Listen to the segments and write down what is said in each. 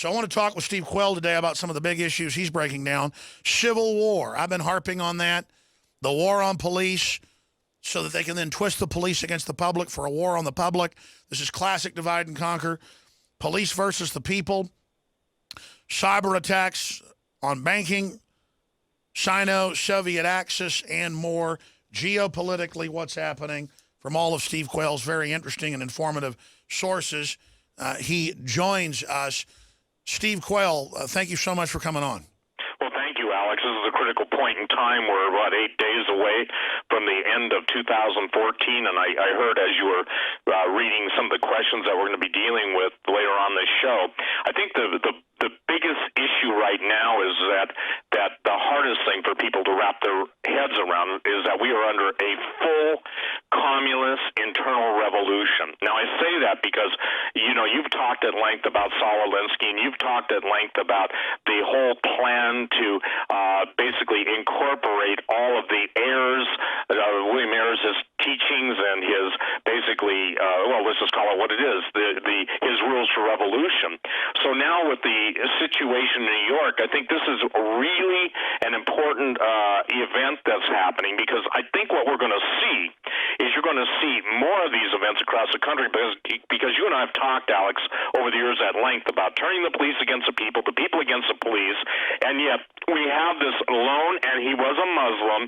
So I want to talk with Steve Quayle today about some of the big issues he's breaking down. Civil war. I've been harping on that. The war on police so that they can then twist the police against the public for a war on the public. This is classic divide and conquer. Police versus the people. Cyber attacks on banking, Sino-Soviet axis, and more. Geopolitically, what's happening from all of Steve Quayle's very interesting and informative sources. He joins us. Steve Quayle, thank you so much for coming on. Well, thank you, Alex. This is a critical point in time. We're about 8 days away from the end of 2014, and I heard as you were reading some of the questions that we're going to be dealing with later on this show. I think the biggest issue right now is that the hardest thing for people to wrap their heads around is that we are under a full communist internal revolution. Now, I say that because, you've talked at length about Saul Alinsky, and you've talked at length about the whole plan to basically incorporate all of the heirs, William Ayers' teachings and his basically, let's just call it what it is, his rules for revolution. So now with the situation in New York, I think this is really an important event that's happening, because I think what we're going to see is you're going to see more of these events across the country, because you and I have talked, Alex, over the years at length about turning the police against the people against the police, and yet we have this lone, and he was a Muslim,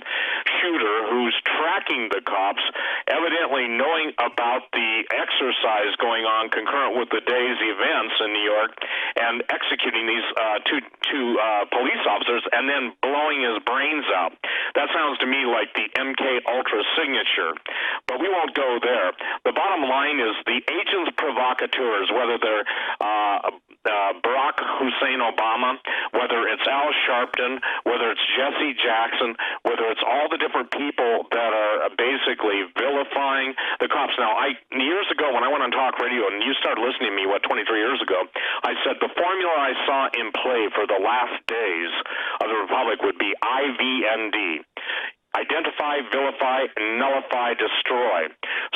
shooter who's tracking the cops, evidently knowing about the exercise going on concurrent with the day's events in New York, and executing these two police officers and then blowing his brains out. That sounds to me like the MK Ultra signature, but we won't go there. The bottom line is the agents provocateurs, whether they're Barack Hussein Obama, whether it's Al Sharpton, whether it's Jesse Jackson, whether it's all the different people that are basically vilifying the cops. Now, years ago when I went on talk radio and you started listening to me, 23 years ago, I said the formula I saw in play for the last days of the Republic would be IVND. Identify, vilify, nullify, destroy.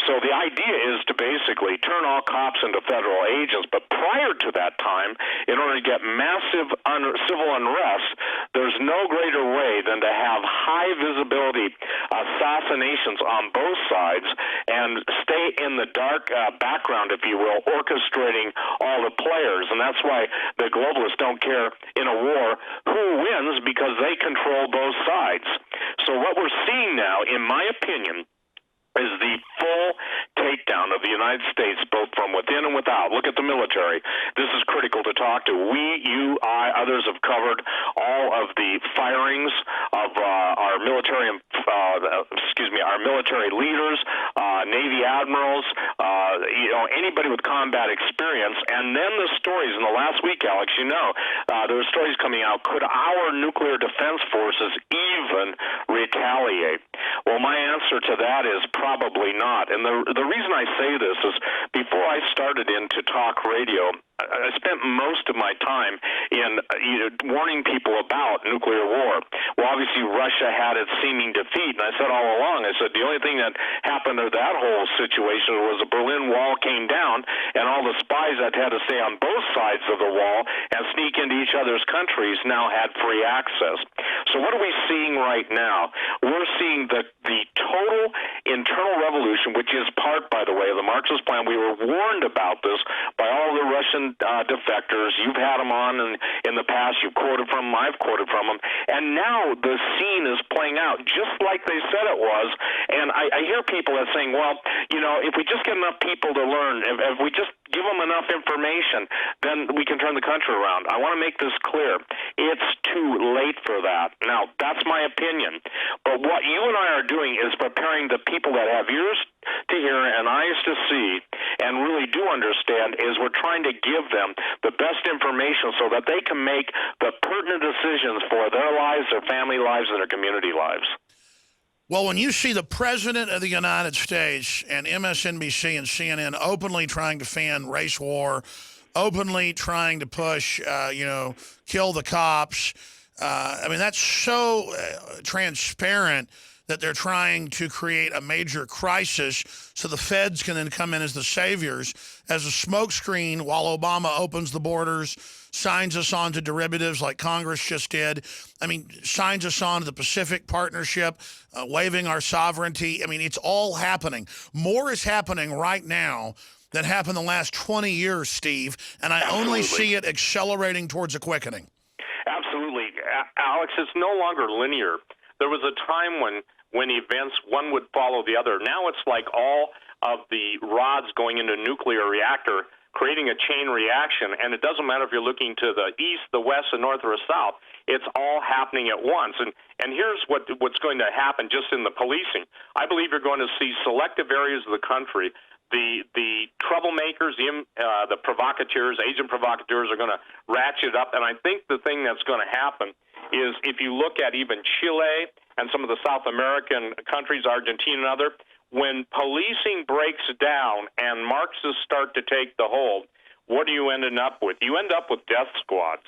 So the idea is to basically turn all cops into federal agents, but prior to that time, in order to get massive civil unrest, there's no greater way than to have high visibility assassinations on both sides and stay in the dark background, if you will, orchestrating all the players. And that's why the globalists don't care in a war who wins, because they control both sides. So what we're seeing now, in my opinion, is the full takedown of the United States, both from within and without. Look at the military. This is critical to talk to. We, you, I, others have covered all of the firings of our military, our military leaders, Navy admirals, anybody with combat experience. And then the stories in the last week, Alex, there were stories coming out. Could our nuclear defense forces even retaliate? Well, my answer to that is probably not. And the reason I say this is before I started into talk radio, I spent most of my time in warning people about nuclear war. Well, obviously, Russia had its seeming defeat, and I said all along, the only thing that happened to that whole situation was the Berlin Wall came down, and all the spies that had to stay on both sides of the wall and sneak into each other's countries now had free access. So what are we seeing right now? We're seeing the total internal revolution, which is part, by the way, of the Marxist plan. We were warned about this by all the Russian defectors. You've had them on in the past. You've quoted from them. I've quoted from them. And now the scene is playing out just like they said it was. And I hear people that saying, well, if we just get enough people to learn, if we just give them enough information, then we can turn the country around. I want to make this clear. It's too late for that. Now, that's my opinion. But what you and I are doing is preparing the people that have ears to hear and eyes to see and really do understand, is we're trying to give them the best information so that they can make the pertinent decisions for their lives, their family lives, and their community lives. Well, when you see the President of the United States and MSNBC and CNN openly trying to fan race war, openly trying to push, kill the cops, that's so transparent that they're trying to create a major crisis so the feds can then come in as the saviors, as a smokescreen while Obama opens the borders, signs us on to derivatives like Congress just did. I mean, signs us on to the Pacific Partnership, waiving our sovereignty. I mean, it's all happening. More is happening right now than happened the last 20 years, Steve, and I only see it accelerating towards a quickening. Absolutely. Alex, it's no longer linear. There was a time when events, one would follow the other. Now it's like all of the rods going into a nuclear reactor, creating a chain reaction, and it doesn't matter if you're looking to the east, the west, the north, or the south. It's all happening at once. And here's what's going to happen just in the policing. I believe you're going to see selective areas of the country. The troublemakers, the provocateurs, agent provocateurs are going to ratchet up. And I think the thing that's going to happen is if you look at even Chile and some of the South American countries, Argentina and other, when policing breaks down and Marxists start to take the hold, what are you ending up with? You end up with death squads.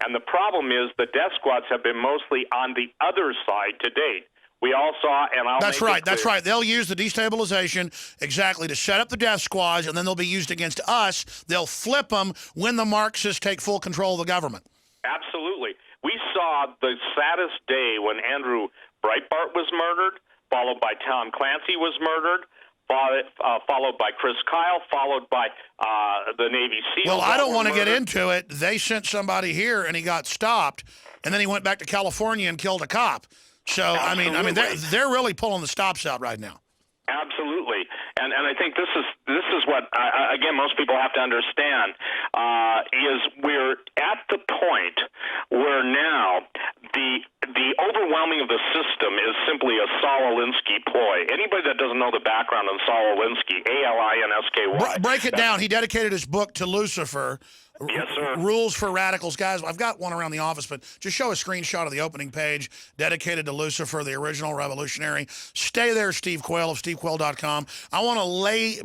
And the problem is the death squads have been mostly on the other side to date. We all saw, and That's right. That's right. They'll use the destabilization exactly to set up the death squads, and then they'll be used against us. They'll flip them when the Marxists take full control of the government. Absolutely. We saw the saddest day when Andrew Breitbart was murdered, followed by Tom Clancy was murdered, followed by Chris Kyle, followed by the Navy SEALs. Well, I don't want to get into it. They sent somebody here, and he got stopped, and then he went back to California and killed a cop. So, Absolutely. I mean, they're really pulling the stops out right now. Absolutely, and I think this is what again most people have to understand is we're at the point where now the overwhelming of the system is simply a Saul Alinsky ploy. Anybody that doesn't know the background on Saul Alinsky, A-L-I-N-S-K-Y. Break it down. He dedicated his book to Lucifer. Yes, sir. Rules for Radicals. Guys, I've got one around the office, but just show a screenshot of the opening page dedicated to Lucifer, the original revolutionary. Stay there, Steve Quayle of stevequayle.com. I want to lay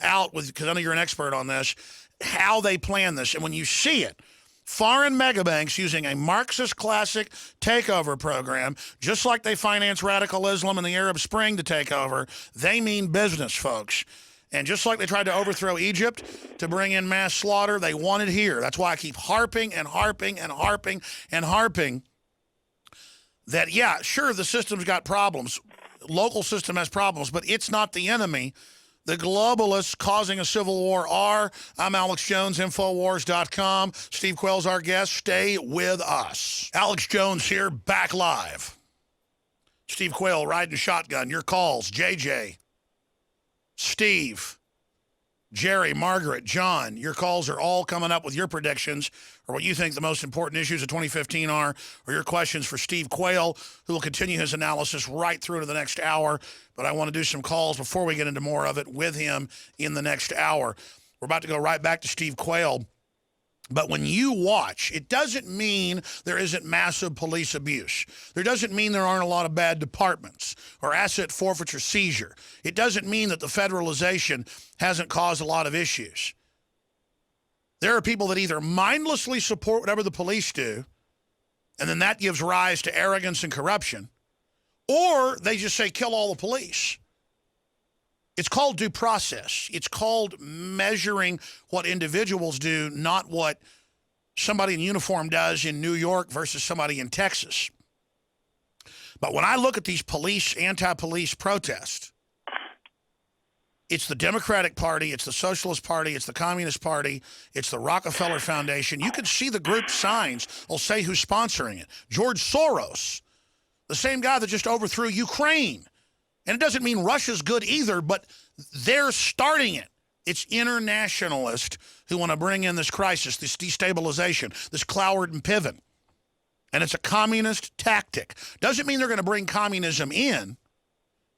out, because I know you're an expert on this, how they plan this. And when you see it, foreign megabanks using a Marxist classic takeover program, just like they finance radical Islam and the Arab Spring to take over, they mean business, folks. And just like they tried to overthrow Egypt to bring in mass slaughter, they want it here. That's why I keep harping and harping and harping and harping that, yeah, sure, the system's got problems. Local system has problems, but it's not the enemy. The globalists causing a civil war are. I'm Alex Jones, Infowars.com. Steve Quayle's our guest. Stay with us. Alex Jones here, back live. Steve Quayle riding shotgun. Your calls, JJ. Steve, Jerry, Margaret, John, your calls are all coming up with your predictions or what you think the most important issues of 2015 are, or your questions for Steve Quayle, who will continue his analysis right through to the next hour. But I want to do some calls before we get into more of it with him in the next hour. We're about to go right back to Steve Quayle. But when you watch, it doesn't mean there isn't massive police abuse. There doesn't mean there aren't a lot of bad departments or asset forfeiture seizure. It doesn't mean that the federalization hasn't caused a lot of issues. There are people that either mindlessly support whatever the police do, and then that gives rise to arrogance and corruption, or they just say, kill all the police. It's called due process. It's called measuring what individuals do, not what somebody in uniform does in New York versus somebody in Texas. But when I look at these police, anti-police protests, it's the Democratic Party, it's the Socialist Party, it's the Communist Party, it's the Rockefeller Foundation. You can see the group signs will say who's sponsoring it. George Soros, the same guy that just overthrew Ukraine. And it doesn't mean Russia's good either, but they're starting it. It's internationalists who want to bring in this crisis, this destabilization, this Cloward and Piven. And it's a communist tactic. Doesn't mean they're going to bring communism in.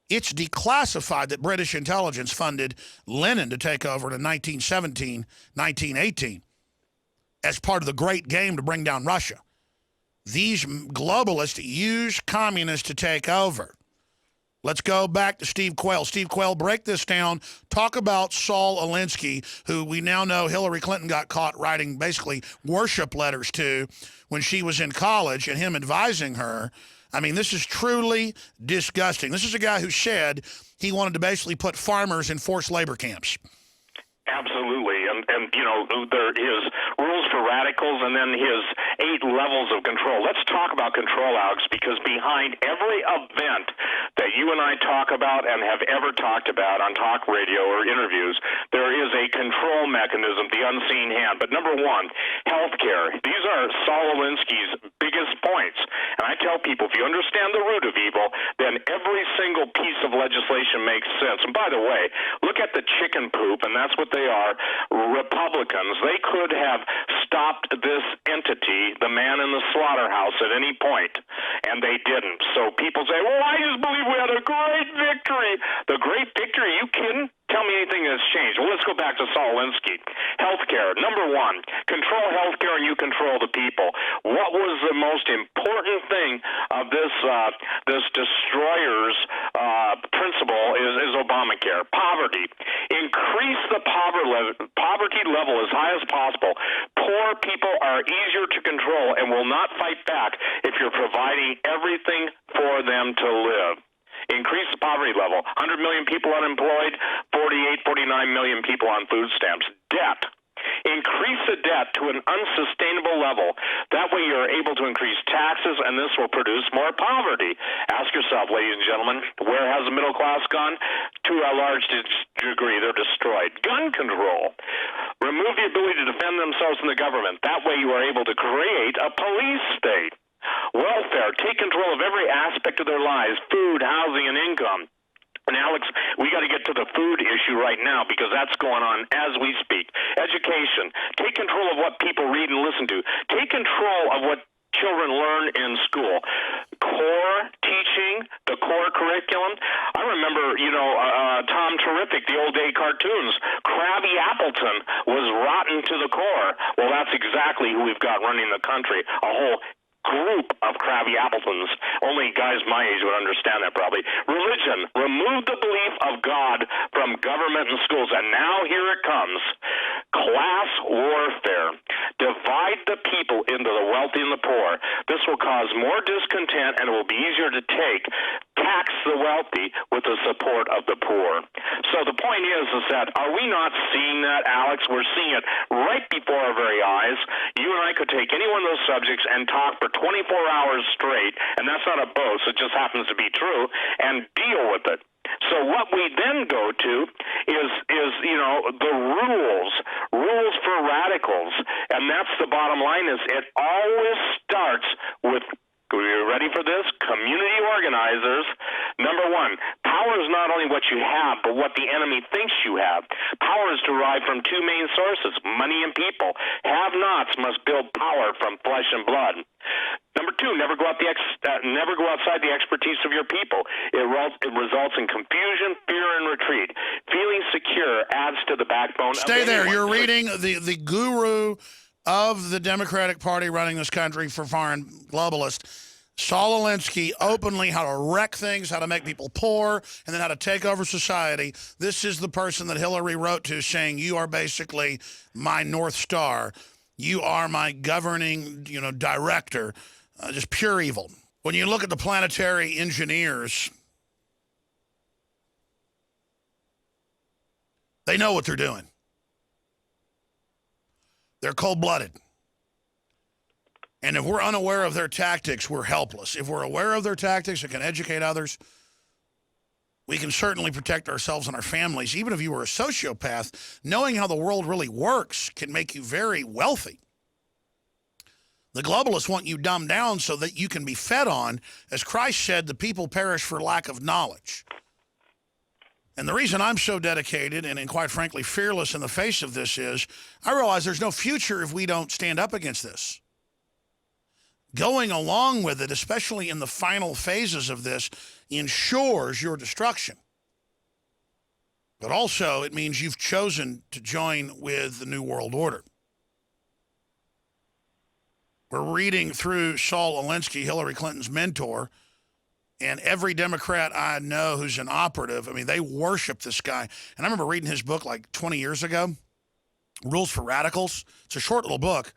It's declassified that British intelligence funded Lenin to take over in 1917, 1918 as part of the great game to bring down Russia. These globalists use communists to take over. Let's go back to Steve Quayle. Steve Quayle, break this down. Talk about Saul Alinsky, who we now know Hillary Clinton got caught writing basically worship letters to when she was in college, and him advising her I mean, this is truly disgusting. This is a guy who said he wanted to basically put farmers in forced labor camps. Absolutely, and you know, there is rules for radicals, and then his 8 levels of control. Let's talk about control, Alex, because behind every event that you and I talk about and have ever talked about on talk radio or interviews, there is a control mechanism, the unseen hand. But number one, healthcare. These are Saul Alinsky's biggest points, and I tell people, if you understand the root of evil, then every single piece of legislation makes sense. And by the way, look at the chicken poop, and that's what they are, Republicans. They could have stopped this entity, the man in the slaughterhouse, at any point, and they didn't. So people say, well, I just believe we had a great victory. The great victory? You kidding? Tell me anything that's changed. Well, let's go back to Saul Alinsky. Healthcare. Number one, control healthcare and you control the people. What was the most important thing of this destroyer's principle is Obamacare. Poverty. Increase the poverty level as high as possible. Poor people are easier to control and will not fight back if you're providing everything for them to live. Increase the poverty level. 100 million people unemployed, 49 million people on food stamps. Debt. Increase the debt to an unsustainable level. That way you're able to increase taxes, and this will produce more poverty. Ask yourself, ladies and gentlemen, where has the middle class gone? To a large degree, they're destroyed. Gun control. Remove the ability to defend themselves from the government. That way you are able to create a police state. Welfare. Take control of every aspect of their lives, food, housing, and income. And Alex, we got to get to the food issue right now because that's going on as we speak. Education. Take control of what people read and listen to. Take control of what children learn in school. Core teaching, the core curriculum. I remember, Tom Terrific, the old day cartoons. Krabby Appleton was rotten to the core. Well, that's exactly who we've got running the country. A whole group of Krabby Appletons. Only guys my age would understand that probably. Religion. Remove the belief of God from government and schools. And now here it comes. Class warfare. Divide the people into the wealthy and the poor. This will cause more discontent and it will be easier to tax the wealthy with the support of the poor. So the point is that are we not seeing that, Alex? We're seeing it right before our very eyes. You and I could take any one of those subjects and talk for 24 hours straight, and that's not a boast, it just happens to be true, and deal with it. So what we then go to is the rules for radicals, and that's the bottom line. Is it always starts with, are you ready for this? Community organizers. Number one, power is not only what you have, but what the enemy thinks you have. Power is derived from 2 main sources, money and people. Have-nots must build power from flesh and blood. Number two, never go outside the expertise of your people. It results in confusion, fear, and retreat. Feeling secure adds to the backbone. Stay there. You're reading the guru of the Democratic Party running this country for foreign globalists, Saul Alinsky, openly how to wreck things, how to make people poor, and then how to take over society. This is the person that Hillary wrote to saying, you are basically my North Star. You are my governing, director. Just pure evil. When you look at the planetary engineers, they know what they're doing. They're cold-blooded. And if we're unaware of their tactics, we're helpless. If we're aware of their tactics and can educate others, we can certainly protect ourselves and our families. Even if you were a sociopath, knowing how the world really works can make you very wealthy. The globalists want you dumbed down so that you can be fed on. As Christ said, the people perish for lack of knowledge. And the reason I'm so dedicated and quite frankly fearless in the face of this is I realize there's no future if we don't stand up against this. Going along with it, especially in the final phases of this, ensures your destruction. But also, it means you've chosen to join with the New World Order. We're reading through Saul Alinsky, Hillary Clinton's mentor, and every Democrat I know who's an operative, they worship this guy. And I remember reading his book like 20 years ago, Rules for Radicals. It's a short little book.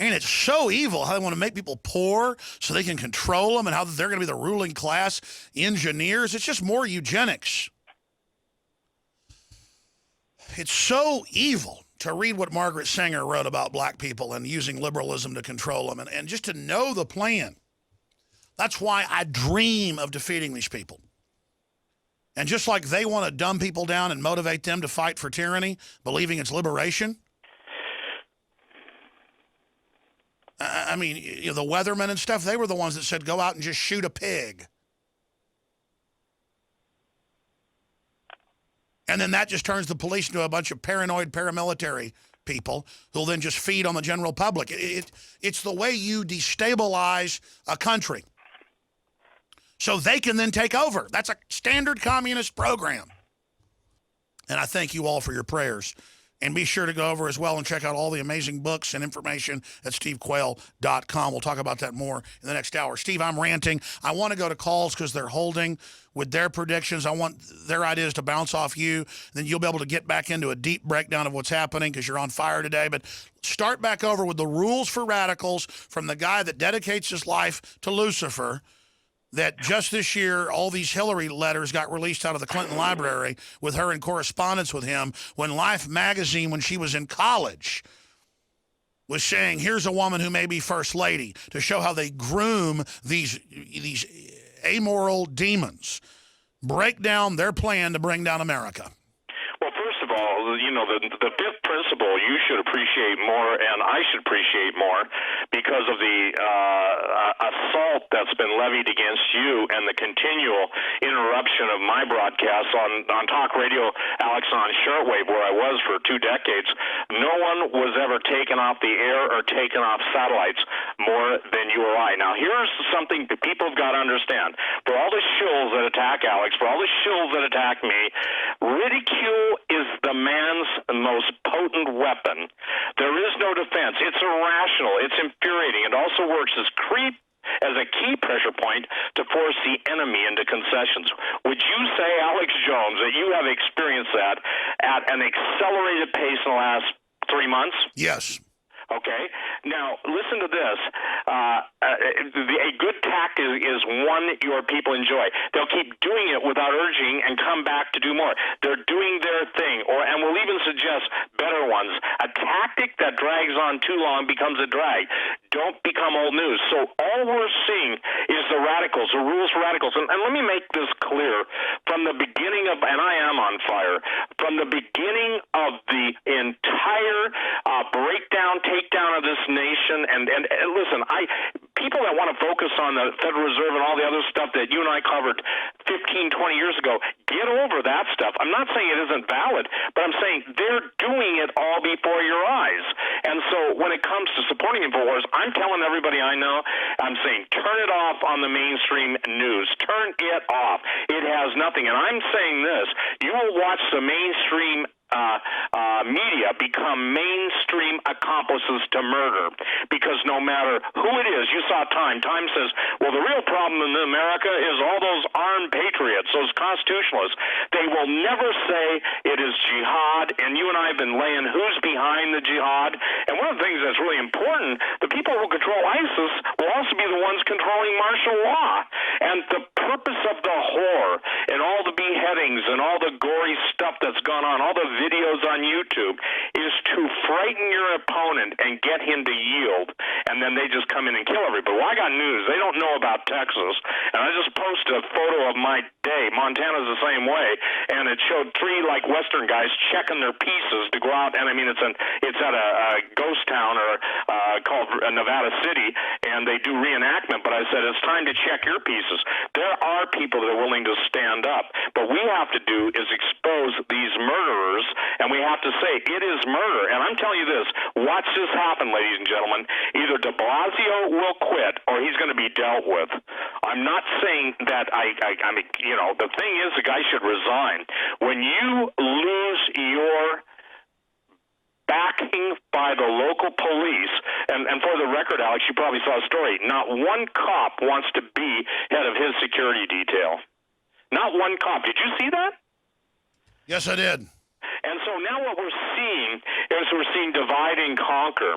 And it's so evil how they want to make people poor so they can control them and how they're going to be the ruling class engineers. It's just more eugenics. It's so evil to read what Margaret Sanger wrote about black people and using liberalism to control them and just to know the plan. That's why I dream of defeating these people. And just like they want to dumb people down and motivate them to fight for tyranny, believing it's liberation. I mean, you know, the weathermen and stuff, they were the ones that said, go out and just shoot a pig. And then that just turns the police into a bunch of paranoid paramilitary people who'll then just feed on the general public. It's the way you destabilize a country so they can then take over. That's a standard communist program. And I thank you all for your prayers. And be sure to go over as well and check out all the amazing books and information at stevequayle.com. We'll talk about that more in the next hour. Steve, I'm ranting. I want to go to calls because they're holding with their predictions. I want their ideas to bounce off you. Then you'll be able to get back into a deep breakdown of what's happening because you're on fire today. But start back over with the rules for radicals from the guy that dedicates his life to Lucifer, that just this year, all these Hillary letters got released out of the Clinton Library with her in correspondence with him when Life magazine, when she was in college, was saying, here's a woman who may be first lady, to show how they groom these amoral demons, break down their plan to bring down America. Well, first of all, you know, the fifth principle you should appreciate more, and I should appreciate more, because of the assault that's been levied against you and the continual interruption of my broadcasts on talk radio, Alex, on shortwave, where I was for 2 decades. No one was ever taken off the air or taken off satellites more than you or I. Now, here's something that people have got to understand. For all the shills that attack Alex, for all the shills that attack me, ridicule is the man's most potent weapon. There is no defense. It's irrational. It's infuriating. It also works as a key pressure point to force the enemy into concessions. Would you say, Alex Jones, that you have experienced that at an accelerated pace in the last 3 months? Yes. Okay. Now, listen to this. A good tack is one your people enjoy. They'll keep doing it without urging and come back to do more. They're doing their thing, and we'll even suggest better ones. A tactic that drags on too long becomes a drag. Don't become old news. So all we're seeing is the radicals, the rules for radicals. And let me make this clear. From the beginning of, and I am on fire, from the beginning of the entire breakdown, takedown of this nation, and listen, people that want to focus on the Federal Reserve and all the other stuff that you and I covered 15, 20 years ago, get over that stuff. I'm not saying it isn't valid, but I'm saying they're doing it all before your eyes. And so when it comes to supporting InfoWars, I'm telling everybody I know, I'm saying turn it off on the mainstream news. Turn it off. It has nothing. And I'm saying this, you will watch the mainstream media become mainstream accomplices to murder, because no matter who it is, you saw Time says, well, the real problem in America is all those armed patriots, those constitutionalists. They will never say it is jihad, and you and I have been laying who's behind the jihad. And one of the things that's really important, the people who control ISIS will also be the ones controlling martial law. And the purpose of the horror and all the beheadings and all the gory stuff that's gone on, all the videos on YouTube, is to frighten your opponent and get him to yield, and then they just come in and kill everybody. Well, I got news. They don't know about Texas, and I just posted a photo of my day. Montana's the same way, and it showed 3 like Western guys checking their pieces to go out, and I mean it's at a ghost town or called Nevada City, and they do reenactment, but I said it's time to check your pieces. There are people that are willing to stand up, but we have to do is expose these murderers, and we have to say it is murder. And I'm telling you this, watch this happen, ladies and gentlemen. Either de Blasio will quit or he's going to be dealt with. I'm not saying that I mean, you know, the thing is the guy should resign. When you lose your backing by the local police, and for the record, Alex, you probably saw a story, not one cop wants to be head of his security detail. Not one cop. Did you see that? Yes, I did. And so now what we're seeing as we're seeing divide and conquer.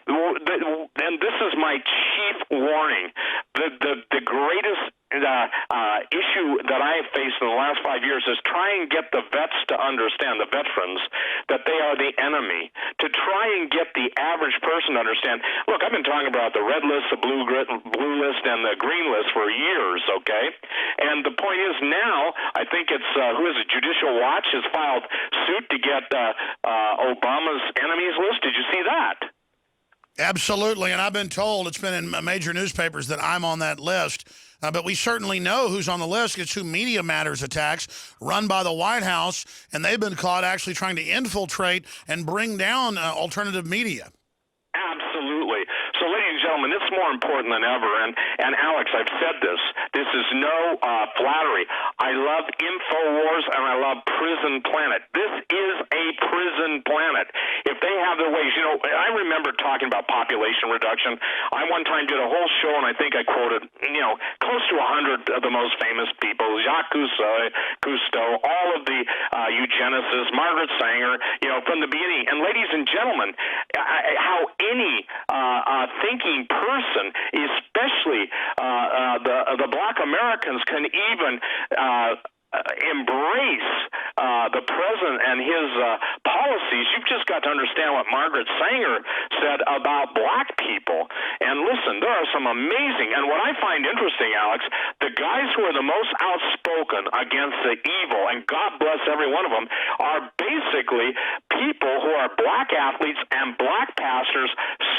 And this is my chief warning. The greatest issue that I have faced in the last 5 years is try and get the vets to understand, the veterans, that they are the enemy. To try and get the average person to understand, look, I've been talking about the red list, the blue list, and the green list for years, okay? And the point is now, I think it's, who is it, Judicial Watch has filed suit to get Obama's enemies list. Did you see that? Absolutely, and I've been told, it's been in major newspapers, that I'm on that list. But we certainly know who's on the list. It's who Media Matters attacks, run by the White House, and they've been caught actually trying to infiltrate and bring down alternative media. Absolutely. So, ladies and gentlemen, it's more important than ever. And Alex, I've said this. This is no flattery. I love InfoWars and I love Prison Planet. This is a prison planet. If they have their ways, I remember talking about population reduction. I one time did a whole show, and I think I quoted, close to 100 of the most famous people, Jacques Cousteau, all of the eugenicists, Margaret Sanger, from the beginning. And ladies and gentlemen, how any thinking person, especially the black Americans, can even embrace the president and his policies. You've just got to understand what Margaret Sanger said about black people. And listen, there are some amazing, and what I find interesting, Alex, the guys who are the most outspoken against the evil, and God bless every one of them, are basically people who are black athletes and black pastors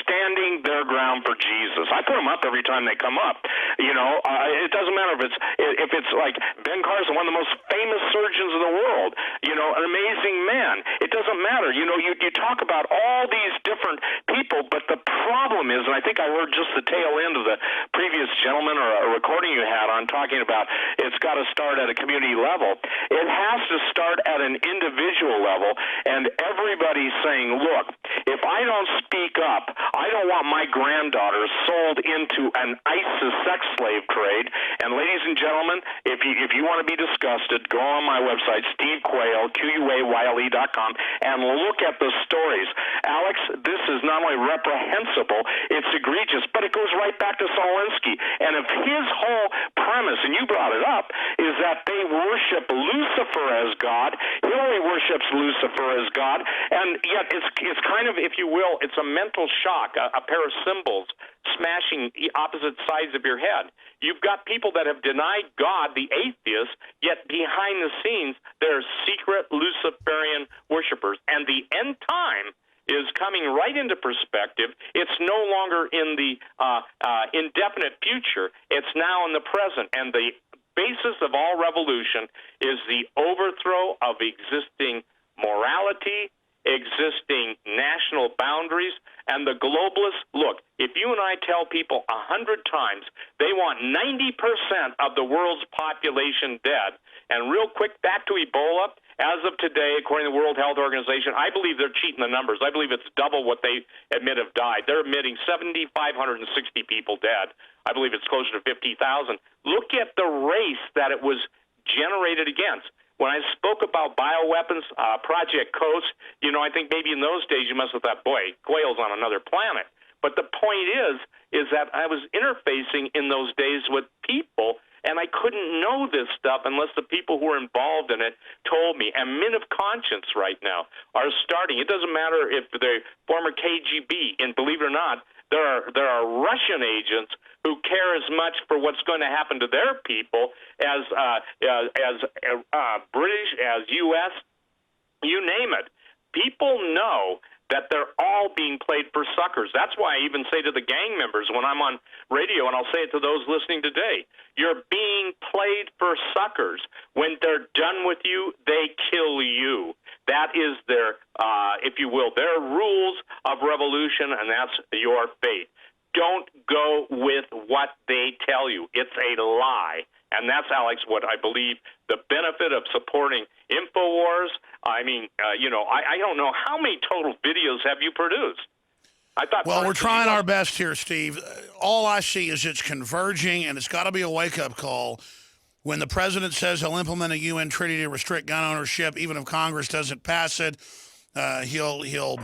standing their ground for Jesus. I put them up every time they come up. It doesn't matter if it's like Ben Carson, one of the most famous surgeons in the world, an amazing man. It doesn't matter. You talk about all these different people, but the problem is, and I think I heard just the tail end of the previous gentleman or a recording you had on talking about it's got to start at a community level. It has to start at an individual level, and everybody's saying, look, if I don't speak up, I don't want my granddaughter sold into an ISIS sex slave trade. And ladies and gentlemen, if you want to be disgusted, go on my website, Steve Quayle, QUAYLE.com, and look at the stories. Alex, this is not only reprehensible, it's egregious, but it goes right back to Zelensky. And if his whole premise, and you brought it up, is that they worship Lucifer as God, Hillary worships Lucifer as God, and yet it's kind of, if you will, it's a mental shock, a pair of cymbals smashing opposite sides of your head. You've got people that have denied God, the atheists, yet behind the scenes, they're secret Luciferian worshipers. And the end time is coming right into perspective. It's no longer in the indefinite future. It's now in the present. And the basis of all revolution is the overthrow of existing morality, existing national boundaries, and the globalists. Look, if you and I tell people 100 times they want 90% of the world's population dead, and real quick, back to Ebola, as of today, according to the World Health Organization, I believe they're cheating the numbers. I believe it's double what they admit have died. They're admitting 7,560 people dead. I believe it's closer to 50,000. Look at the race that it was generated against. When I spoke about bioweapons, Project Coast, I think maybe in those days you must have thought, boy, Quayle's on another planet. But the point is that I was interfacing in those days with people, and I couldn't know this stuff unless the people who were involved in it told me. And men of conscience right now are starting. It doesn't matter if they're former KGB, and believe it or not, there are Russian agents who care as much for what's going to happen to their people as British, as U.S., you name it. People know that they're all being played for suckers. That's why I even say to the gang members when I'm on radio, and I'll say it to those listening today, you're being played for suckers. When they're done with you, they kill you. That is their, if you will, their rules of revolution, and that's your fate. Don't go with what they tell you. It's a lie. And that's, Alex, what I believe the benefit of supporting InfoWars. I mean, I don't know how many total videos have you produced. Well, we're trying our best here, Steve. All I see is it's converging, and it's got to be a wake-up call. When the president says he'll implement a UN treaty to restrict gun ownership, even if Congress doesn't pass it, He'll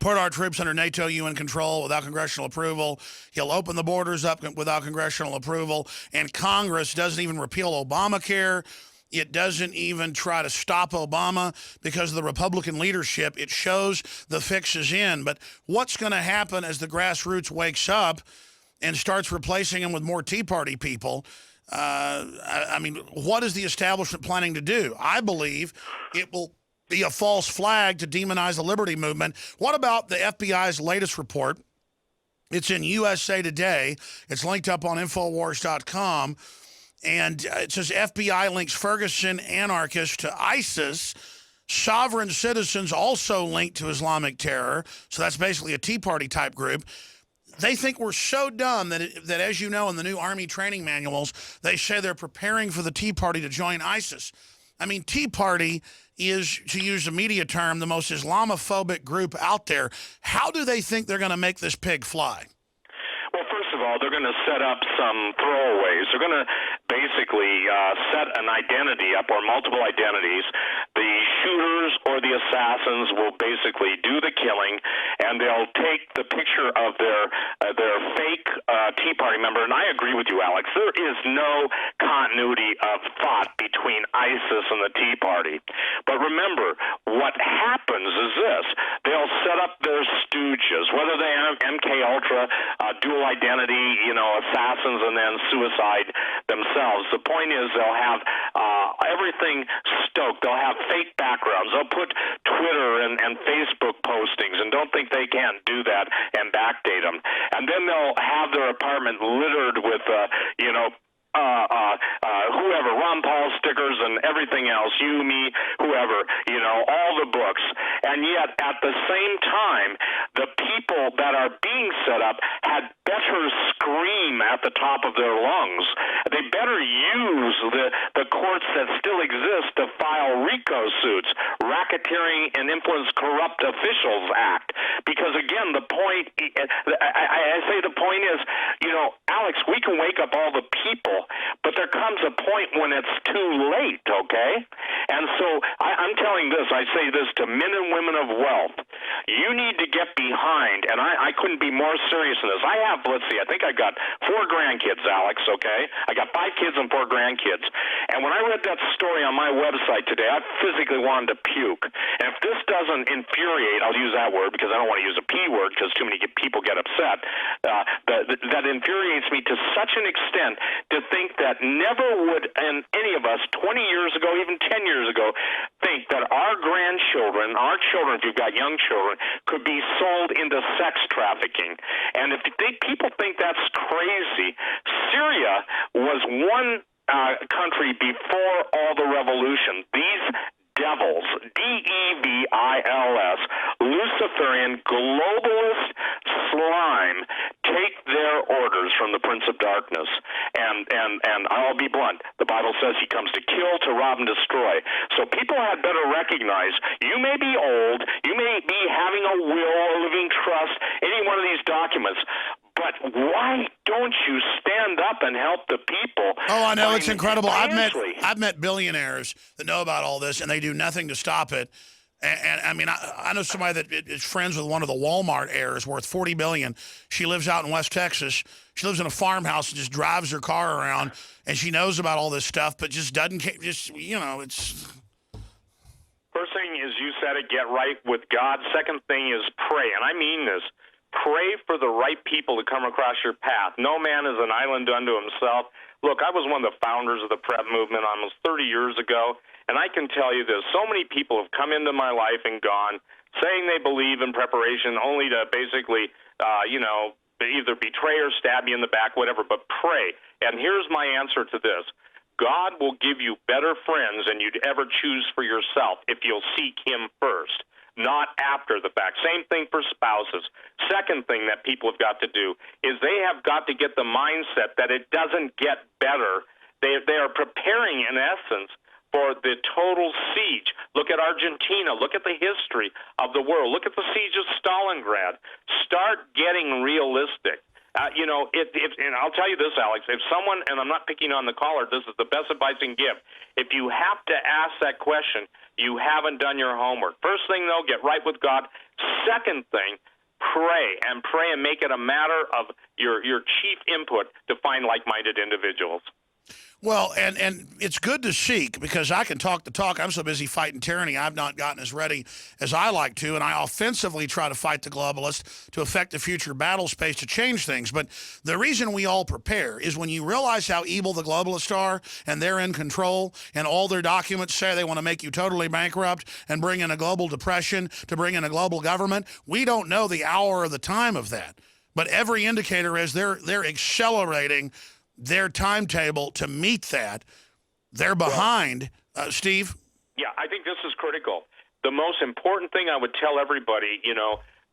put our troops under NATO UN control without congressional approval. He'll open the borders up without congressional approval. And Congress doesn't even repeal Obamacare. It doesn't even try to stop Obama because of the Republican leadership. It shows the fix is in. But what's going to happen as the grassroots wakes up and starts replacing them with more Tea Party people? I mean, what is the establishment planning to do? I believe it will be a false flag to demonize the liberty movement. What about the FBI's latest report? It's in USA Today. It's linked up on Infowars.com. And it says FBI links Ferguson anarchists to ISIS. Sovereign citizens also linked to Islamic terror. So that's basically a Tea Party type group. They think we're so dumb that, as you know, in the new Army training manuals, they say they're preparing for the Tea Party to join ISIS. I mean, Tea Party is, to use a media term, the most Islamophobic group out there. How do they think they're going to make this pig fly? Well, first of all, they're going to set up some throwaways. They're going to basically set an identity up or multiple identities. The shooters or the assassins will basically do the killing, and they'll take the picture of their fake Tea Party member. And I agree with you, Alex. There is no continuity of thought between ISIS and the Tea Party. But remember, what happens is this. They'll set up their stooges, whether they have MK Ultra, dual identity, assassins, and then suicide themselves. The point is they'll have everything stoked. They'll have fake backgrounds. They'll put Twitter and Facebook postings, and don't think they can't do that and backdate them. And then they'll have their apartment littered with, whoever, Ron Paul stickers and everything else, you, me, whoever, all the books. And yet, at the same time, the people that are being set up had better scream at the top of their lungs. They better use the courts that still exist to file RICO suits, Racketeering and Influence Corrupt Officials Act. Because, again, the point, I say the point is, Alex, we can wake up all the people, but there comes a point when it's too late, okay? And so I'm telling this, I say this to men and women of wealth. You need to get behind, and I couldn't be more serious in this. I think I got 4 grandkids, Alex, okay? I got 5 kids and 4 grandkids. And when I read that story on my website today, I physically wanted to puke. And if this doesn't infuriate, I'll use that word because I don't want to use a P word because too many people get upset, that infuriates me to such an extent to think that never would any of us 20 years ago, even 10 years ago, think that our grandchildren, our children, if you've got young children, could be sold into sex trafficking. And if people think that's crazy, Syria was one country before all the revolution. These devils, D-E-V-I-L-S, Luciferian globalist slime, take their orders from the Prince of Darkness. And I'll be blunt. The Bible says he comes to kill, to rob, and destroy. So people had better recognize you may be old, you may be having a will, a living trust, any one of these documents, but why don't you stand up and help the people? Oh, I know. It's incredible. I've met billionaires that know about all this, and they do nothing to stop it. And I mean, I know somebody that is friends with one of the Walmart heirs worth $40 billion. She lives out in West Texas. She lives in a farmhouse and just drives her car around, and she knows about all this stuff, but just doesn't, it's... First thing is, you said it, get right with God. Second thing is pray, and I mean this. Pray for the right people to come across your path. No man is an island unto himself. Look, I was one of the founders of the PrEP movement almost 30 years ago, and I can tell you this. So many people have come into my life and gone saying they believe in preparation only to basically, either betray or stab you in the back, whatever, but pray. And here's my answer to this. God will give you better friends than you'd ever choose for yourself if you'll seek him first, not after the fact. Same thing for spouses. Second thing that people have got to do is they have got to get the mindset that it doesn't get better. They are preparing, in essence, for the total siege. Look at Argentina. Look at the history of the world. Look at the siege of Stalingrad. Start getting realistic. And I'll tell you this, Alex, if someone, and I'm not picking on the caller, this is the best advice I can give. If you have to ask that question, you haven't done your homework. First thing, though, get right with God. Second thing, pray and make it a matter of your chief input to find like-minded individuals. Well, and it's good to seek, because I can talk the talk. I'm so busy fighting tyranny, I've not gotten as ready as I like to, and I offensively try to fight the globalists to affect the future battle space to change things. But the reason we all prepare is when you realize how evil the globalists are, and they're in control, and all their documents say they want to make you totally bankrupt and bring in a global depression, to bring in a global government. We don't know the hour or the time of that. But every indicator is they're accelerating their timetable to meet that. They're behind. Steve? Yeah, I think this is critical. The most important thing I would tell everybody,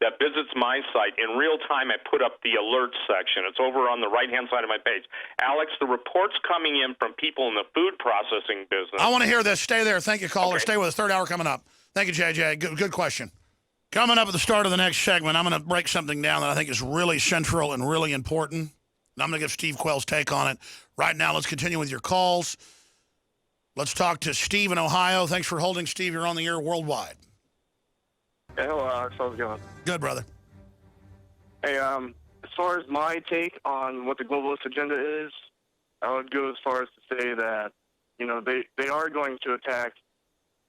that visits my site, in real time I put up the alert section. It's over on the right-hand side of my page. Alex, the reports coming in from people in the food processing business. I want to hear this. Stay there. Thank you, caller. Okay. Stay with us. Third hour coming up. Thank you, JJ. Good question. Coming up at the start of the next segment, I'm going to break something down that I think is really central and really important. And I'm going to give Steve Quayle's take on it. Right now, let's continue with your calls. Let's talk to Steve in Ohio. Thanks for holding, Steve. You're on the air worldwide. Hey, hello, Alex. How's it going? Good, brother. Hey, as far as my take on what the globalist agenda is, I would go as far as to say that, they are going to attack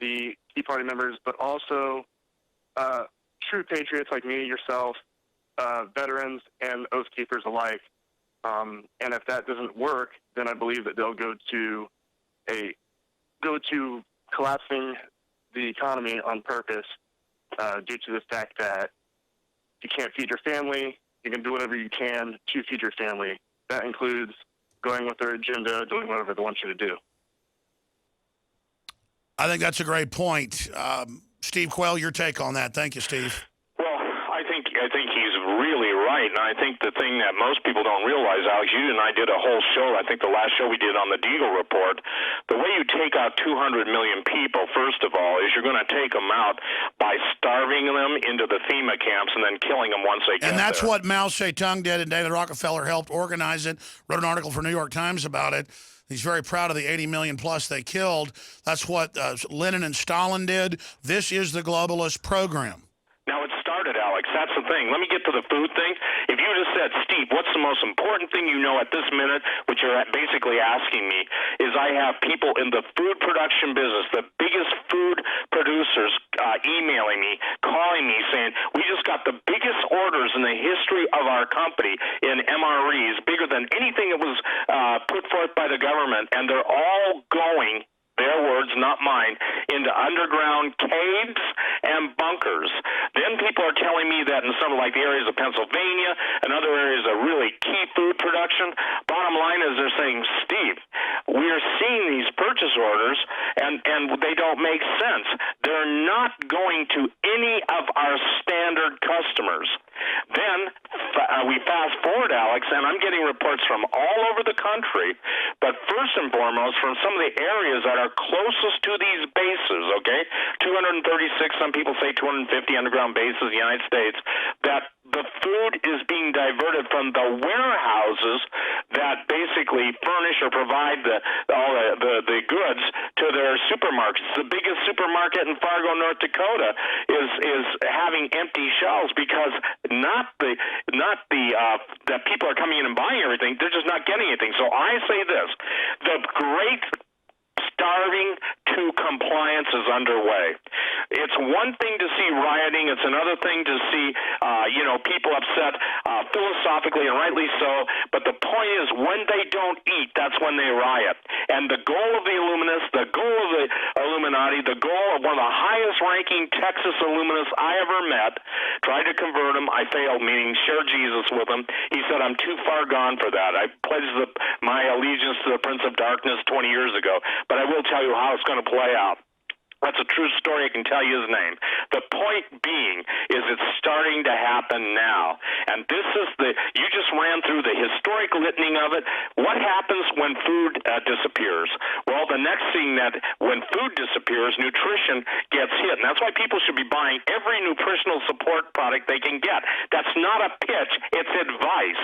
the Tea Party members, but also true patriots like me, yourself, veterans, and oath keepers alike. And if that doesn't work, then I believe that they'll go to collapsing the economy on purpose due to the fact that you can't feed your family. You can do whatever you can to feed your family. That includes going with their agenda, doing whatever they want you to do. I think that's a great point. Steve Quayle, your take on that. Thank you, Steve. I think he's really right, and I think the thing that most people don't realize, Alex, you and I did a whole show, I think the last show we did on the Deagle Report, the way you take out 200 million people, first of all, is you're going to take them out by starving them into the FEMA camps and then killing them once they get there. And that's what Mao Zedong did, and David Rockefeller helped organize it, wrote an article for New York Times about it. He's very proud of the 80 million plus they killed. That's what Lenin and Stalin did. This is the globalist program. Now, it started, Alex. That's the thing. Let me get to the food thing. If you just said, Steve, what's the most important thing you know at this minute, which you're basically asking me, is I have people in the food production business, the biggest food producers, emailing me, calling me, saying, we just got the biggest orders in the history of our company in MREs, bigger than anything that was put forth by the government, and they're all going, their words, not mine, into underground caves and bunkers. Then people are telling me that in some like the areas of Pennsylvania and other areas of really key food production, bottom line is they're saying, Steve, we are seeing these purchase orders and they don't make sense. They're not going to any of our standard customers. Then we fast forward, Alex, and I'm getting reports from all over the country, but first and foremost from some of the areas that are closest to these bases, okay? 236, some people say 250 underground bases in the United States, that the food is being diverted from the warehouses that basically furnish or provide all the goods to their supermarkets. The biggest supermarket in Fargo, North Dakota is having empty shelves because not that people are coming in and buying everything, they're just not getting anything. So I say this, the great starving to compliance is underway. It's one thing to see rioting. It's another thing to see, people upset philosophically and rightly so. But the point is, when they don't eat, that's when they riot. And the goal of the Illuminists, the goal of the Illuminati, the goal of one of the highest-ranking Texas Illuminists I ever met, tried to convert him. I failed, meaning share Jesus with him. He said, I'm too far gone for that. I pledged my allegiance to the Prince of Darkness 20 years ago. But I will tell you how it's going to play out. That's a true story. I can tell you his name. The point being is it's starting to happen now. And this is you just ran through the historic litany of it. What happens when food disappears? Well, the next thing that when food disappears, nutrition gets hit. And that's why people should be buying every nutritional support product they can get. That's not a pitch. It's advice.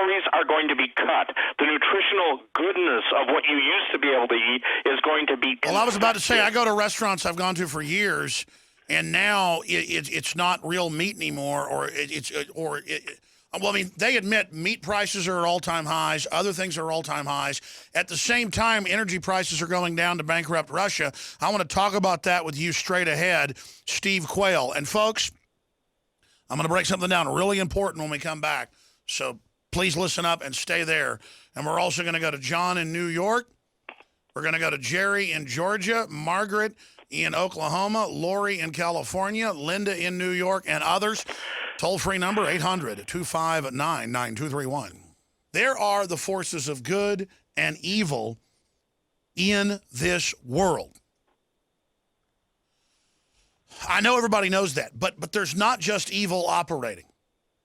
calories are going to be cut. The nutritional goodness of what you used to be able to eat is going to be. Well, I was about to say, I go to restaurants I've gone to for years, and now it's not real meat anymore, well, I mean, they admit meat prices are at all-time highs. Other things are all-time highs. At the same time, energy prices are going down to bankrupt Russia. I want to talk about that with you straight ahead, Steve Quayle. And, folks, I'm going to break something down really important when we come back. So please listen up and stay there. And we're also going to go to John in New York. We're going to go to Jerry in Georgia, Margaret in Oklahoma, Lori in California, Linda in New York, and others. Toll-free number, 800-259-9231. There are the forces of good and evil in this world. I know everybody knows that, but there's not just evil operating.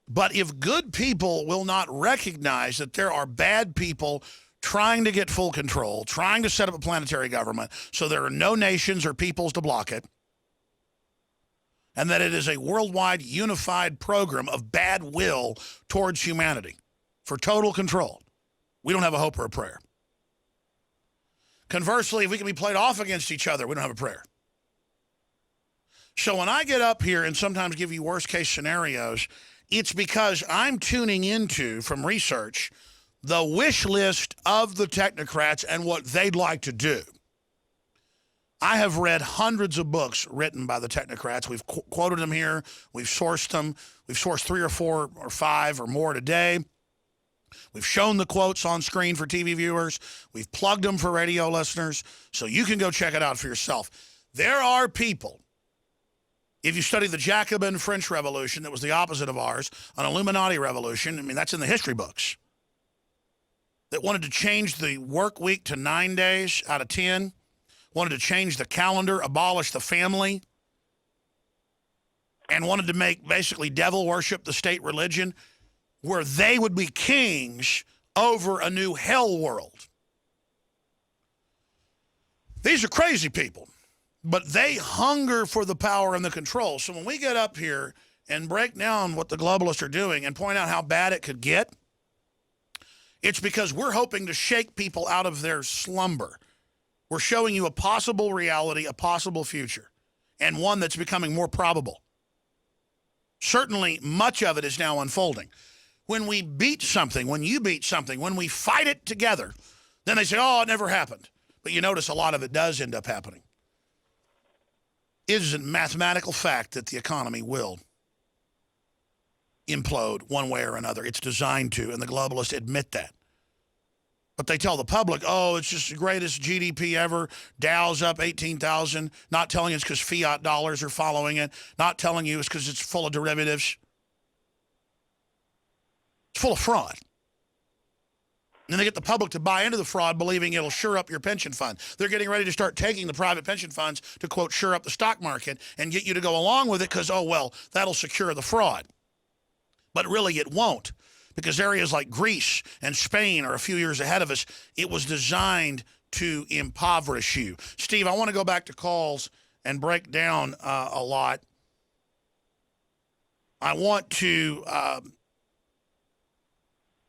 But if good people will not recognize that there are bad people trying to get full control, trying to set up a planetary government so there are no nations or peoples to block it, and that it is a worldwide unified program of bad will towards humanity for total control, we don't have a hope or a prayer. Conversely, if we can be played off against each other, we don't have a prayer. So when I get up here and sometimes give you worst-case scenarios, it's because I'm tuning into, from research, the wish list of the technocrats and what they'd like to do. I have read hundreds of books written by the technocrats. We've quoted them here. We've sourced them. We've sourced 3 or 4 or 5 or more today. We've shown the quotes on screen for TV viewers. We've plugged them for radio listeners, so you can go check it out for yourself. There are people, if you study the Jacobin French Revolution, that was the opposite of ours, an Illuminati revolution, I mean, that's in the history books, that wanted to change the work week to 9 days out of 10, wanted to change the calendar, abolish the family, and wanted to make basically devil worship the state religion, where they would be kings over a new hell world. These are crazy people, but they hunger for the power and the control. So when we get up here and break down what the globalists are doing and point out how bad it could get, it's because we're hoping to shake people out of their slumber. We're showing you a possible reality, a possible future, and one that's becoming more probable. Certainly, much of it is now unfolding. When we beat something, when you beat something, when we fight it together, then they say, oh, it never happened. But you notice a lot of it does end up happening. It is a mathematical fact that the economy will implode one way or another. It's designed to, and the globalists admit that. But they tell the public, oh, it's just the greatest GDP ever. Dow's up 18,000. Not telling you it's because fiat dollars are following it. Not telling you it's because it's full of derivatives. It's full of fraud. And they get the public to buy into the fraud, believing it'll shore up your pension fund. They're getting ready to start taking the private pension funds to, quote, shore up the stock market and get you to go along with it because, oh, well, that'll secure the fraud. But really it won't. Because areas like Greece and Spain are a few years ahead of us. It was designed to impoverish you. Steve, I want to go back to calls and break down a lot. I want to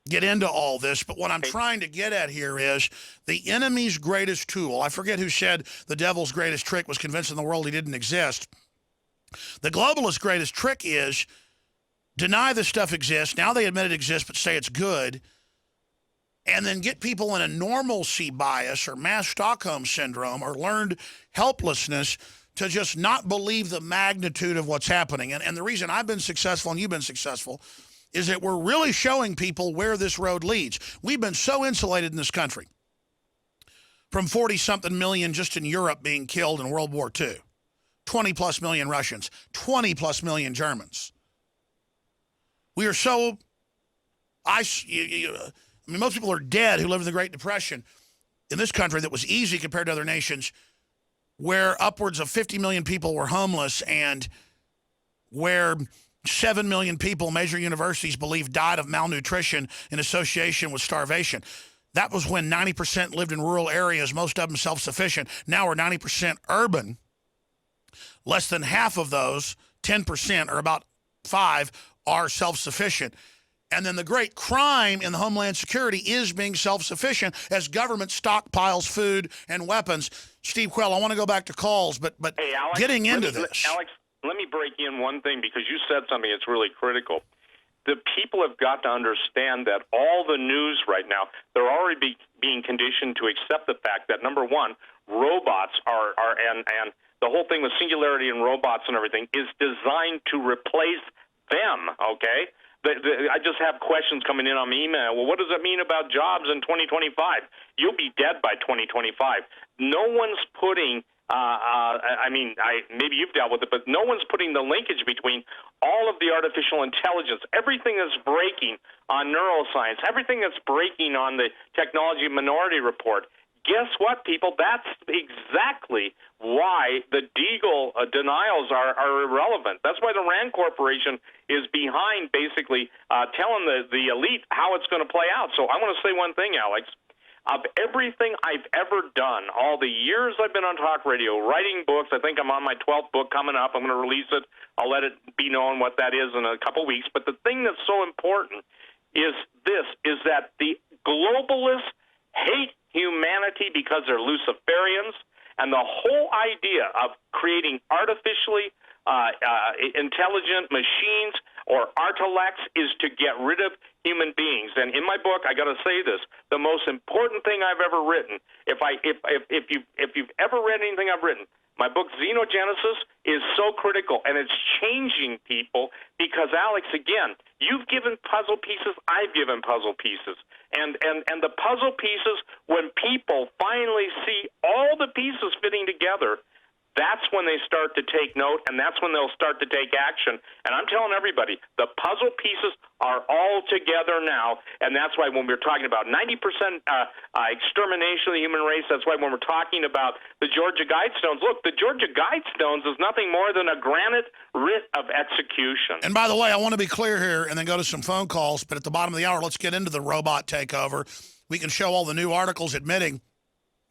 get into all this, but what I'm trying to get at here is the enemy's greatest tool. I forget who said the devil's greatest trick was convincing the world he didn't exist. The globalist's greatest trick is deny this stuff exists. Now they admit it exists, but say it's good. And then get people in a normalcy bias or mass Stockholm syndrome or learned helplessness to just not believe the magnitude of what's happening. And the reason I've been successful and you've been successful is that we're really showing people where this road leads. We've been so insulated in this country from 40-something million just in Europe being killed in World War II, 20-plus million Russians, 20-plus million Germans. We are so, most people are dead who lived in the Great Depression in this country that was easy compared to other nations where upwards of 50 million people were homeless and where 7 million people, major universities believe, died of malnutrition in association with starvation. That was when 90% lived in rural areas, most of them self-sufficient. Now we're 90% urban. Less than half of those, 10%, or about 5, are self-sufficient. And then the great crime in the Homeland Security is being self-sufficient as government stockpiles food and weapons. Steve Quayle, I want to go back to calls, but hey, Alex, getting into this. Alex, let me break in one thing because you said something that's really critical. The people have got to understand that all the news right now, they're already being conditioned to accept the fact that, number one, robots are and the whole thing with singularity and robots and everything is designed to replace them, okay? I just have questions coming in on my email. Well, what does it mean about jobs in 2025? You'll be dead by 2025. No one's putting maybe you've dealt with it, but no one's putting the linkage between all of the artificial intelligence, everything that's breaking on neuroscience, everything that's breaking on the Technology Minority Report. Guess what, people? That's exactly why the Deagle denials are irrelevant. That's why the RAND Corporation is behind basically telling the elite how it's going to play out. So I want to say one thing, Alex. Of everything I've ever done, all the years I've been on talk radio, writing books, I think I'm on my 12th book coming up. I'm going to release it. I'll let it be known what that is in a couple weeks. But the thing that's so important is that the globalists hate humanity because they're Luciferians, and the whole idea of creating artificially intelligent machines or artilects is to get rid of human beings. And in my book, I got to say this: the most important thing I've ever written. If you've ever read anything I've written, my book Xenogenesis is so critical, and it's changing people because, Alex, again, you've given puzzle pieces, I've given puzzle pieces. And the puzzle pieces, when people finally see all the pieces fitting together, that's when they start to take note, and that's when they'll start to take action. And I'm telling everybody, the puzzle pieces are all together now, and that's why when we're talking about 90% extermination of the human race, that's why when we're talking about the Georgia Guidestones, look, the Georgia Guidestones is nothing more than a granite writ of execution. And by the way, I want to be clear here and then go to some phone calls, but at the bottom of the hour, let's get into the robot takeover. We can show all the new articles admitting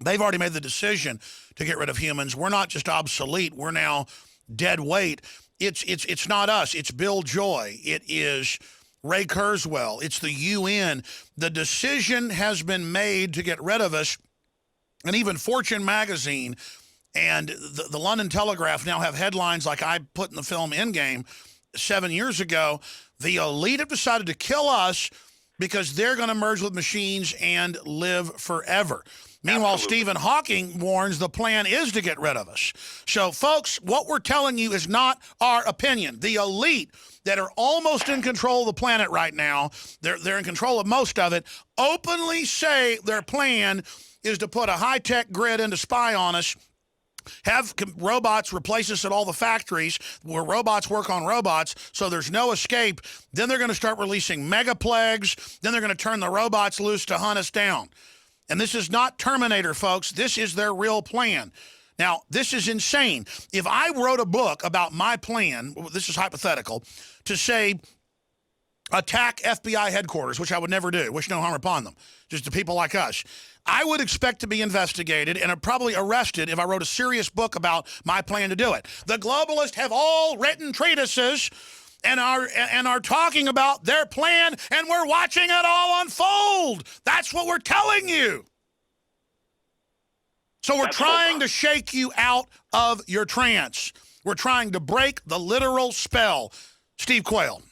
they've already made the decision to get rid of humans. We're not just obsolete. We're now dead weight. It's not us. It's Bill Joy. It is Ray Kurzweil. It's the UN. The decision has been made to get rid of us. And even Fortune magazine and the London Telegraph now have headlines like I put in the film Endgame 7 years ago. The elite have decided to kill us because they're going to merge with machines and live forever. Meanwhile, Absolutely. Stephen Hawking warns the plan is to get rid of us. So, folks, what we're telling you is not our opinion. The elite that are almost in control of the planet right now, they're in control of most of it, openly say their plan is to put a high-tech grid in to spy on us, have robots replace us at all the factories where robots work on robots, so there's no escape. Then they're going to start releasing mega plagues. Then they're going to turn the robots loose to hunt us down. And this is not Terminator, folks. This is their real plan. Now, this is insane. If I wrote a book about my plan, this is hypothetical, to say attack FBI headquarters, which I would never do, wish no harm upon them, just to people like us, I would expect to be investigated and probably arrested if I wrote a serious book about my plan to do it. The globalists have all written treatises and are talking about their plan, and we're watching it all unfold. That's what we're telling you. So we're trying to shake you out of your trance. We're trying to break the literal spell. Steve Quayle.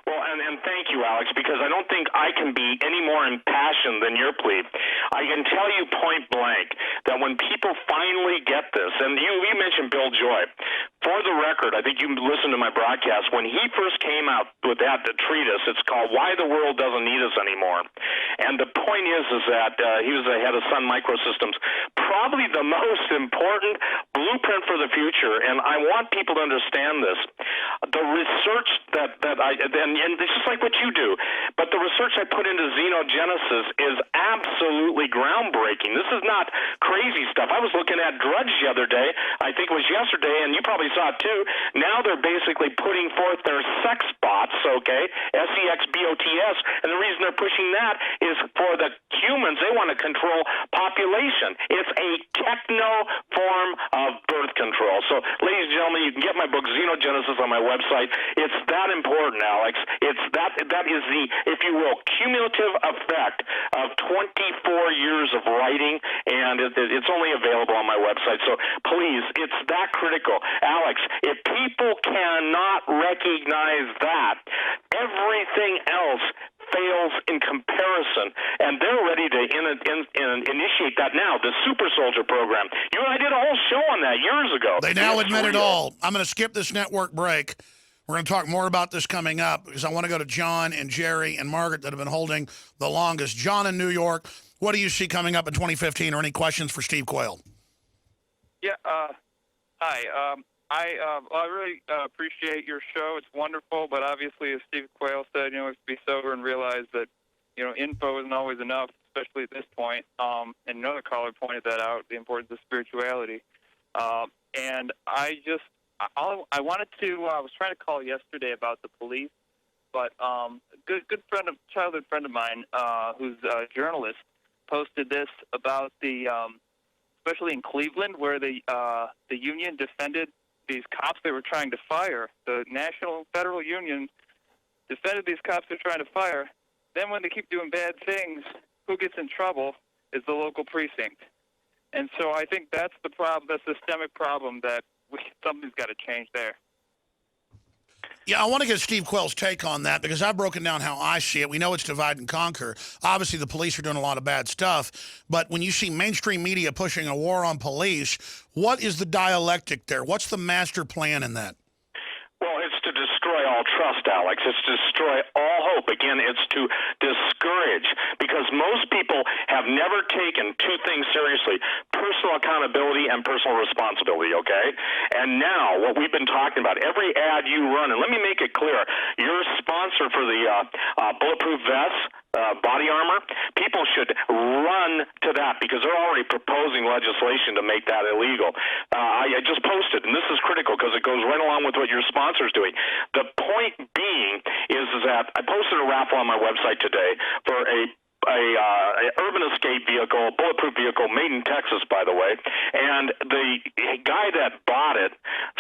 Well, and thank you, Alex, because I don't think I can be any more impassioned than your plea. I can tell you point blank that when people finally get this, and you mentioned Bill Joy. For the record, I think you listened to my broadcast. When he first came out with that treatise, it's called Why the World Doesn't Need Us Anymore. And the point is that he was the head of Sun Microsystems, probably the most important blueprint for the future. And I want people to understand this. The research and this is like what you do, but the research I put into Xenogenesis is absolutely groundbreaking. This is not crazy stuff. I was looking at Drudge the other day, I think it was yesterday, and you probably saw it too. Now they're basically putting forth their sex bots, okay, SEXBOTS, and the reason they're pushing that is for the humans. They want to control population. It's a techno form of birth control. So, ladies and gentlemen, you can get my book, Xenogenesis, on my website. It's that important, Alex. It's that is the, if you will, cumulative effect of 24 years of writing, and it's only available on my website. So please, it's that critical. Alex, if people cannot recognize that, everything else fails in comparison, and they're ready to initiate that now, the Super Soldier program. You and I did a whole show on that years ago. They now admit it all. I'm going to skip this network break. We're going to talk more about this coming up because I want to go to John and Jerry and Margaret that have been holding the longest. John in New York, what do you see coming up in 2015, or any questions for Steve Quayle? Yeah, hi. I really appreciate your show. It's wonderful, but obviously, as Steve Quayle said, we have to be sober and realize that, info isn't always enough, especially at this point. And another caller pointed that out, the importance of spirituality. And I wanted to, I was trying to call yesterday about the police, but good friend of, childhood friend of mine, who's a journalist, posted this about the, especially in Cleveland, where the union defended these cops they were trying to fire. The National Federal Union defended these cops they're trying to fire. Then when they keep doing bad things, who gets in trouble is the local precinct. And so I think that's the problem, the systemic problem, that something's got to change there. Yeah, I want to get Steve Quayle's take on that because I've broken down how I see it. We know it's divide and conquer. Obviously, the police are doing a lot of bad stuff, but when you see mainstream media pushing a war on police, what is the dialectic there? What's the master plan in that? Well, it's to destroy all trust, Alex. It's to destroy all hope. Again, it's to discourage, because most people have never taken two things seriously: personal accountability and personal responsibility, okay? And now, what we've been talking about, every ad you run, and let me make it clear, you're a sponsor for the bulletproof vests, body armor. People should run to that because they're already proposing legislation to make that illegal. I just posted, and this is critical because it goes right along with what your sponsor's doing. The point being is that I posted a raffle on my website today for a urban escape vehicle, a bulletproof vehicle, made in Texas, by the way. And the guy that bought it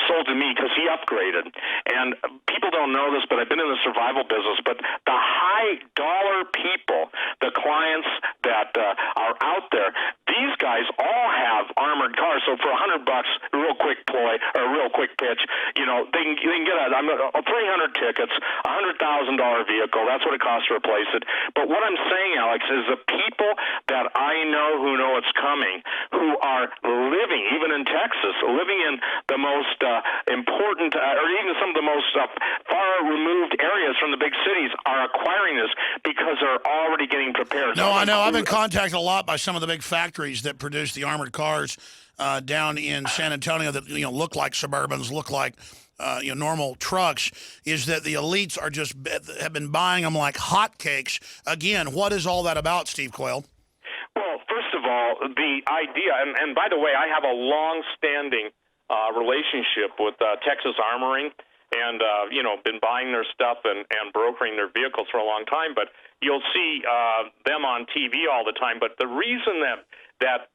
sold to me because he upgraded. And people don't know this, but I've been in the survival business. But the high dollar people, the clients that are out there, these guys all have armored cars. So for $100, a real quick ploy or a real quick pitch, they can get a 300 tickets, $100,000 vehicle. That's what it costs to replace it. But what I'm saying, Alex, is the people that I know who know it's coming, who are living, even in Texas, living in the most important, or even some of the most far-removed areas from the big cities, are acquiring this because they're already getting prepared. No, I know. I've been contacted a lot by some of the big factories that produce the armored cars down in San Antonio that look like Suburbans, look like normal trucks. Is that the elites are have been buying them like hotcakes. Again, what is all that about, Steve Quayle? Well, first of all, the idea, and by the way, I have a long-standing relationship with Texas Armoring, and been buying their stuff and brokering their vehicles for a long time. But you'll see them on TV all the time. But the reason that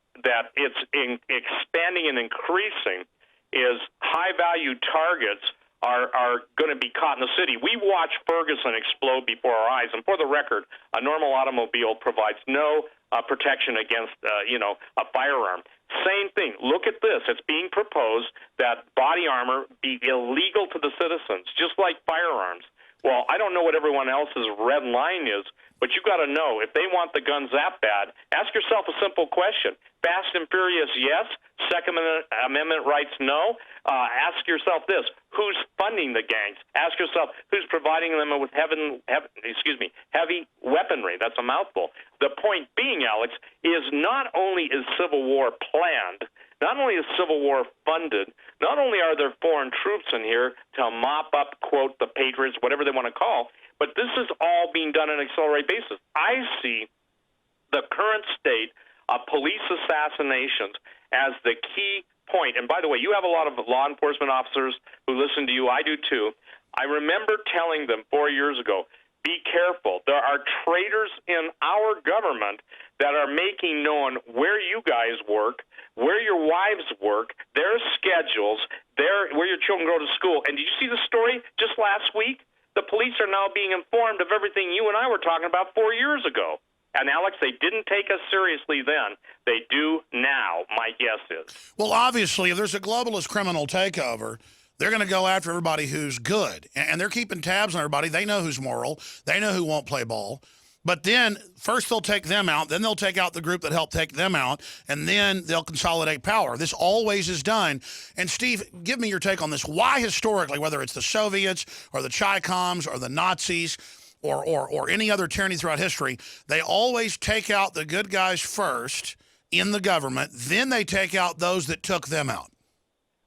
it's expanding and increasing is high-value targets are going to be caught in the city. We watched Ferguson explode before our eyes, and for the record, a normal automobile provides no protection against, a firearm. Same thing. Look at this. It's being proposed that body armor be illegal to the citizens, just like firearms. Well, I don't know what everyone else's red line is, but you've got to know, if they want the guns that bad, ask yourself a simple question. Fast and Furious, yes. Second Amendment rights, no. Ask yourself this: who's funding the gangs? Ask yourself who's providing them with heavy weaponry. That's a mouthful. The point being, Alex, is not only is civil war planned, not only is civil war funded, not only are there foreign troops in here to mop up, quote, the patriots, whatever they want to call, but this is all being done on an accelerated basis. I see the current state of police assassinations as the key point. And by the way, you have a lot of law enforcement officers who listen to you. I do too. I remember telling them 4 years ago, be careful. There are traitors in our government that are making known where you guys work, where your wives work, their schedules, where your children go to school. And did you see the story just last week? The police are now being informed of everything you and I were talking about 4 years ago. And, Alex, they didn't take us seriously then. They do now, my guess is. Well, obviously, if there's a globalist criminal takeover, they're going to go after everybody who's good. And they're keeping tabs on everybody. They know who's moral. They know who won't play ball. But then first they'll take them out. Then they'll take out the group that helped take them out. And then they'll consolidate power. This always is done. And, Steve, give me your take on this. Why historically, whether it's the Soviets or the Chi-Coms or the Nazis or any other tyranny throughout history, they always take out the good guys first in the government. Then they take out those that took them out.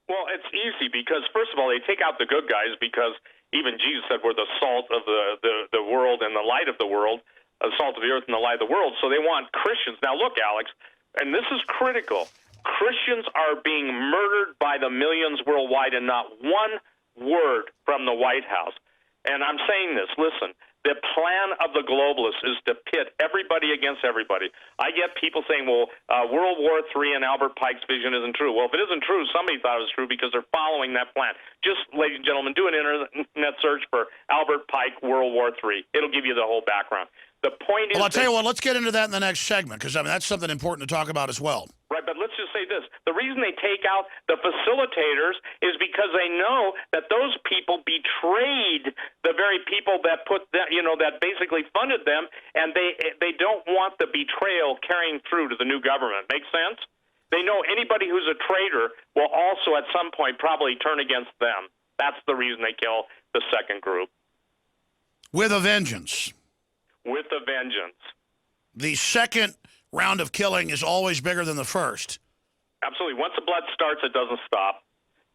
Well, it's easy because, first of all, they take out the good guys because even Jesus said we're the salt of the world and the light of the world, the salt of the earth and the light of the world. So they want Christians. Now, look, Alex, and this is critical. Christians are being murdered by the millions worldwide and not one word from the White House. And I'm saying this, listen, the plan of the globalists is to pit everybody against everybody. I get people saying, well, World War III and Albert Pike's vision isn't true. Well, if it isn't true, somebody thought it was true because they're following that plan. Just, ladies and gentlemen, do an internet search for Albert Pike, World War III. It'll give you the whole background. The point is... Well, I'll tell you what, let's get into that in the next segment because, I mean, that's something important to talk about as well. Right, but let's just say this. The reason they take out the facilitators is because they know that those people betrayed the very people that put them, that basically funded them, and they don't want the betrayal carrying through to the new government. Make sense? They know anybody who's a traitor will also at some point probably turn against them. That's the reason they kill the second group. With a vengeance. With a vengeance. The second round of killing is always bigger than the first. Absolutely. Once the blood starts, it doesn't stop.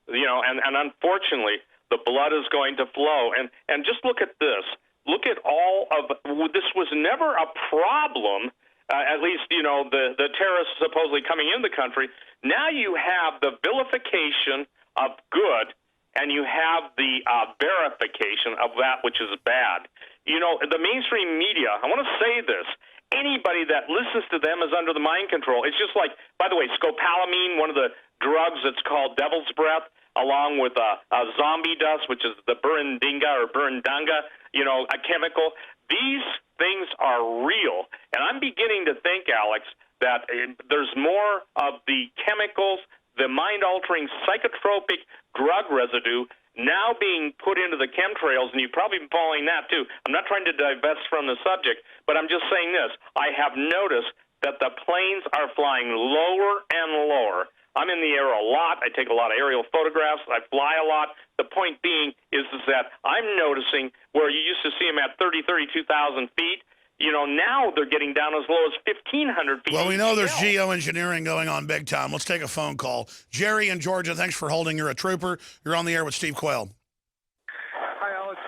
And unfortunately, the blood is going to flow. And just look at this. Look at all of this was never a problem. At least, the terrorists supposedly coming into the country. Now you have the vilification of good, and you have the verification of that which is bad. The mainstream media, I want to say this, anybody that listens to them is under the mind control. It's just like, by the way, scopolamine, one of the drugs that's called devil's breath, along with zombie dust, which is the burundanga or burundanga, a chemical. These things are real. And I'm beginning to think, Alex, that there's more of the chemicals, the mind-altering psychotropic drug residue now being put into the chemtrails, and you've probably been following that too. I'm not trying to divest from the subject, but I'm just saying this. I have noticed that the planes are flying lower and lower. I'm in the air a lot. I take a lot of aerial photographs. I fly a lot. The point being is that I'm noticing where you used to see them at 32,000 feet, now they're getting down as low as 1,500 feet. Well, we know there's geoengineering going on big time. Let's take a phone call. Jerry in Georgia, thanks for holding. You're a trooper. You're on the air with Steve Quayle. Hi, Alex.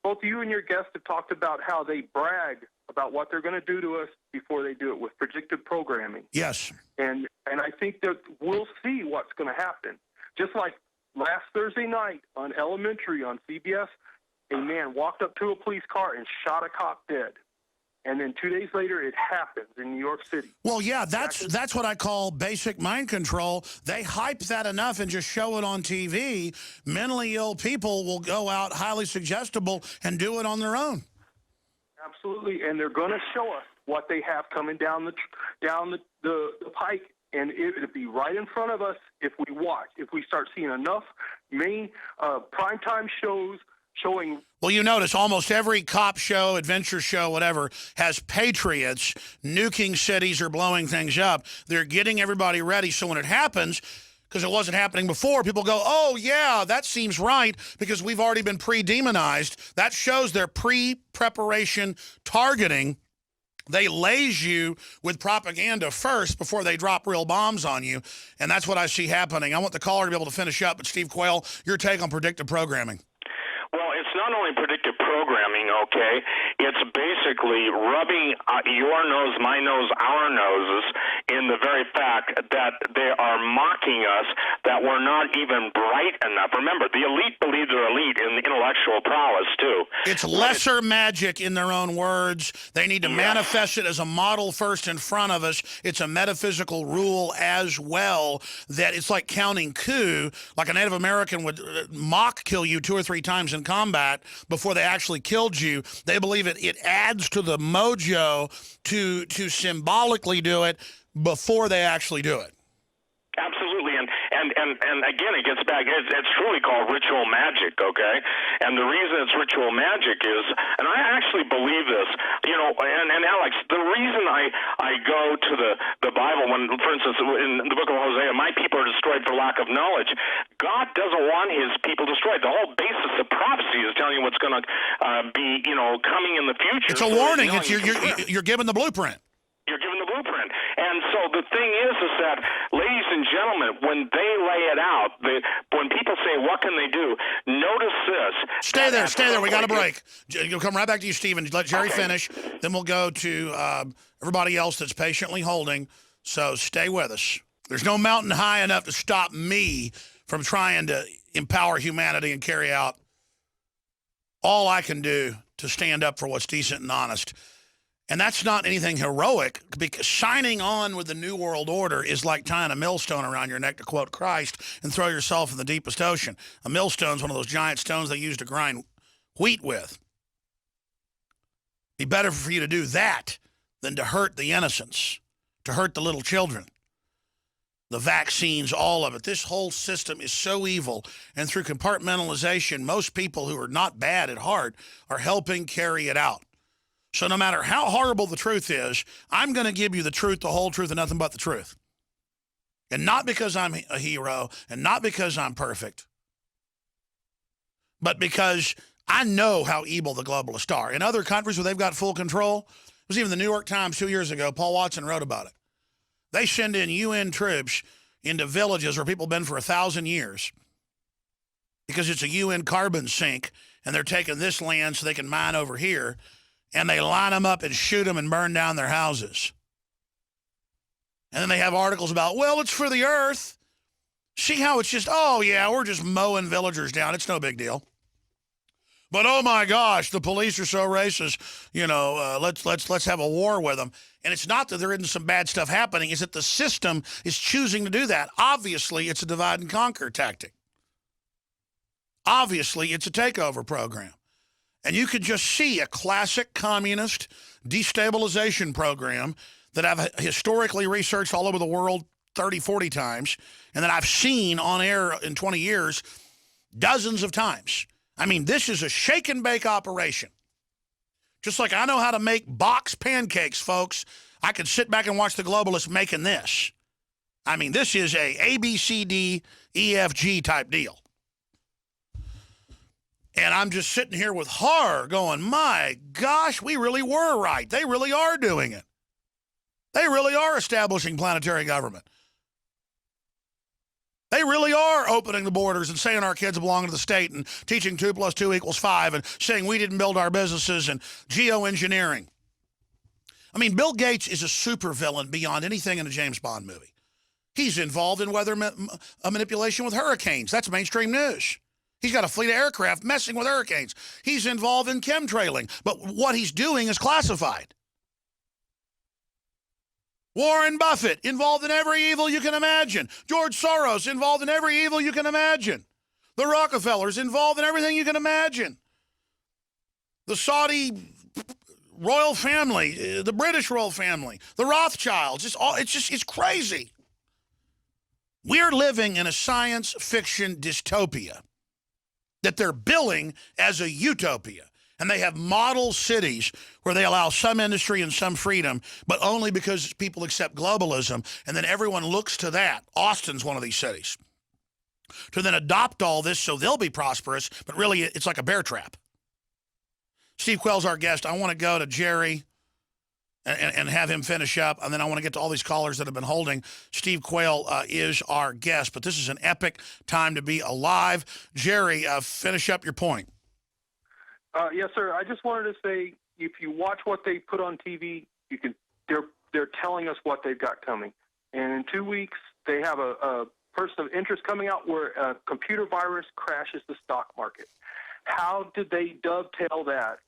Both you and your guest have talked about how they brag about what they're going to do to us before they do it with predictive programming. Yes. And I think that we'll see what's going to happen. Just like last Thursday night on Elementary on CBS, a man walked up to a police car and shot a cop dead. And then 2 days later, it happens in New York City. Well, yeah, that's what I call basic mind control. They hype that enough and just show it on TV. Mentally ill people will go out highly suggestible and do it on their own. Absolutely, and they're going to show us what they have coming down the pike, and it'll be right in front of us if we watch. If we start seeing enough main primetime shows showing. Well, you notice almost every cop show, adventure show, whatever, has patriots nuking cities or blowing things up. They're getting everybody ready. So when it happens, because it wasn't happening before, people go, oh, yeah, that seems right because we've already been pre-demonized. That shows their pre-preparation targeting. They laze you with propaganda first before they drop real bombs on you. And that's what I see happening. I want the caller to be able to finish up. But Steve Quayle, your take on predictive programming. Well, it's not only predictive programming, okay? It's basically rubbing your nose, my nose, our noses in the very fact that they are mocking us, that we're not even bright enough. Remember, the elite believe they're elite in intellectual prowess, too. It's lesser magic, in their own words. They need to manifest it as a model first in front of us. It's a metaphysical rule as well, that it's like counting coup. Like a Native American would mock kill you 2 or 3 times in combat before they actually killed you. They believe it adds to the mojo to symbolically do it before they actually do it. Absolutely, and again, it gets back. It's truly called ritual magic, okay? And the reason it's ritual magic is, and I actually believe this, and Alex, the reason I go to the Bible when, for instance, in the book of Hosea, my people are destroyed for lack of knowledge. God doesn't want His people destroyed. The whole basis of prophecy is telling you what's going to be, coming in the future. It's a warning. You're given the blueprint. You're given the blueprint. And so the thing is that, ladies and gentlemen, when they lay it out, when people say, what can they do? Notice this. Stay there. We got a break. You'll come right back to you, Stephen. Let Jerry finish. Then we'll go to everybody else that's patiently holding. So stay with us. There's no mountain high enough to stop me from trying to empower humanity and carry out all I can do to stand up for what's decent and honest. And that's not anything heroic, because signing on with the New World Order is like tying a millstone around your neck, to quote Christ, and throw yourself in the deepest ocean. A millstone's one of those giant stones they use to grind wheat with. Be better for you to do that than to hurt the innocents, to hurt the little children. The vaccines, all of it. This whole system is so evil. And through compartmentalization, most people who are not bad at heart are helping carry it out. So no matter how horrible the truth is, I'm going to give you the truth, the whole truth, and nothing but the truth. And not because I'm a hero, and not because I'm perfect, but because I know how evil the globalists are. In other countries where they've got full control, it was even the New York Times 2 years ago, Paul Watson wrote about it. They send in UN troops into villages where people have been for 1,000 years because it's a UN carbon sink, and they're taking this land so they can mine over here. And they line them up and shoot them and burn down their houses. And then they have articles about, well, it's for the earth. See how it's just, oh, yeah, we're just mowing villagers down. It's no big deal. But, oh, my gosh, the police are so racist. Let's have a war with them. And it's not that there isn't some bad stuff happening. It's that the system is choosing to do that. Obviously, it's a divide and conquer tactic. Obviously, it's a takeover program. And you could just see a classic communist destabilization program that I've historically researched all over the world 30, 40 times, and that I've seen on air in 20 years dozens of times. I mean, this is a shake and bake operation. Just like I know how to make box pancakes, folks, I could sit back and watch the globalists making this. I mean, this is a ABCD EFG type deal. And I'm just sitting here with horror going, my gosh, we really were right. They really are doing it. They really are establishing planetary government. They really are opening the borders and saying our kids belong to the state and teaching 2 + 2 = 5 and saying we didn't build our businesses and geoengineering. I mean, Bill Gates is a supervillain beyond anything in a James Bond movie. He's involved in weather manipulation with hurricanes. That's mainstream news. He's got a fleet of aircraft messing with hurricanes. He's involved in chemtrailing, but what he's doing is classified. Warren Buffett, involved in every evil you can imagine. George Soros, involved in every evil you can imagine. The Rockefellers, involved in everything you can imagine. The Saudi royal family, the British royal family, the Rothschilds, it's crazy. We're living in a science fiction dystopia that they're billing as a utopia. And they have model cities where they allow some industry and some freedom, but only because people accept globalism. And then everyone looks to that. Austin's one of these cities. To then adopt all this so they'll be prosperous, but really it's like a bear trap. Steve Quayle's our guest. I want to go to Jerry and have him finish up, and then I want to get to all these callers that have been holding. Steve Quayle is our guest, but this is an epic time to be alive. Jerry, finish up your point. Yes, sir. I just wanted to say, if you watch what they put on TV, they're they're telling us what they've got coming. And in 2 weeks, they have a person of interest coming out where a computer virus crashes the stock market. How did they dovetail that,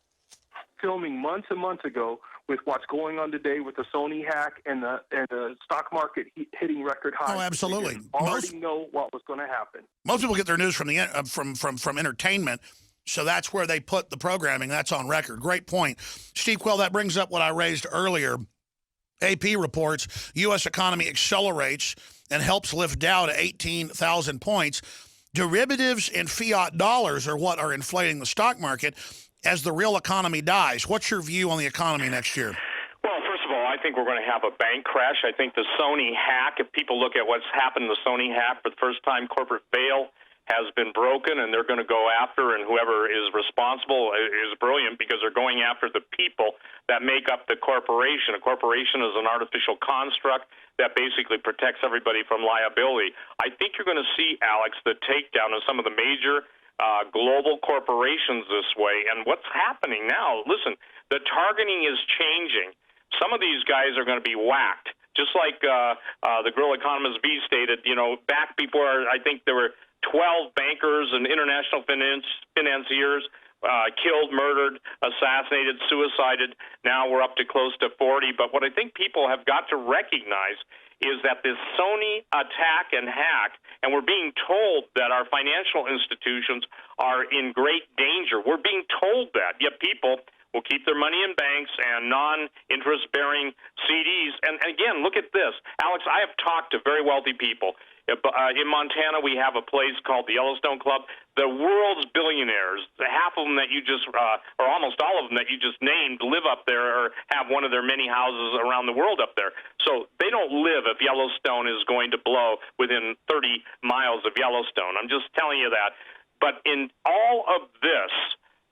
filming months and months ago, with what's going on today with the Sony hack and the stock market hitting record highs? Oh, absolutely. They already know what was going to happen. Most people get their news from the from entertainment, so that's where they put the programming. That's on record. Great point, Steve Quayle. That brings up what I raised earlier. AP reports U.S. economy accelerates and helps lift Dow to 18,000 points. Derivatives and fiat dollars are what are inflating the stock market as the real economy dies. What's your view on the economy next year? Well, first of all, I think we're going to have a bank crash. I think the Sony hack, if people look at what's happened to the Sony hack for the first time, corporate veil has been broken, and they're going to go after, and whoever is responsible is brilliant because they're going after the people that make up the corporation. A corporation is an artificial construct that basically protects everybody from liability. I think you're going to see, Alex, the takedown of some of the major global corporations this way. And what's happening now, listen, the targeting is changing. Some of these guys are going to be whacked, just like the Grill Economist B stated, back before I think there were 12 bankers and international financiers killed, murdered, assassinated, suicided. Now we're up to close to 40. But what I think people have got to recognize is that this Sony attack and hack, and we're being told that our financial institutions are in great danger. We're being told that, yet people will keep their money in banks and non-interest-bearing CDs. And again, look at this. Alex, I have talked to very wealthy people. In Montana, we have a place called the Yellowstone Club. The world's billionaires, half of them that you just, or almost all of them that you just named, live up there or have one of their many houses around the world up there. So they don't live if Yellowstone is going to blow within 30 miles of Yellowstone. I'm just telling you that. But in all of this,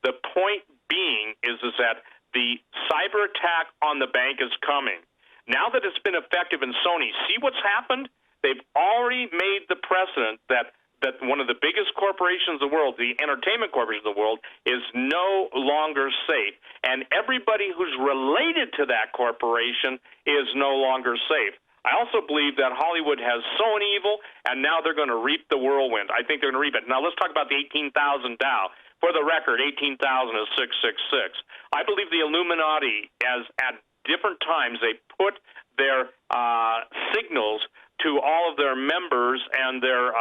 the point being is that the cyber attack on the bank is coming. Now that it's been effective in Sony, see what's happened? They've already made the precedent that one of the biggest corporations in the world, the entertainment corporation of the world, is no longer safe. And everybody who's related to that corporation is no longer safe. I also believe that Hollywood has sown evil, and now they're going to reap the whirlwind. I think they're going to reap it. Now, let's talk about the 18,000 Dow. For the record, 18,000 is 666. I believe the Illuminati, as at different times, they put their signals to all of their members and their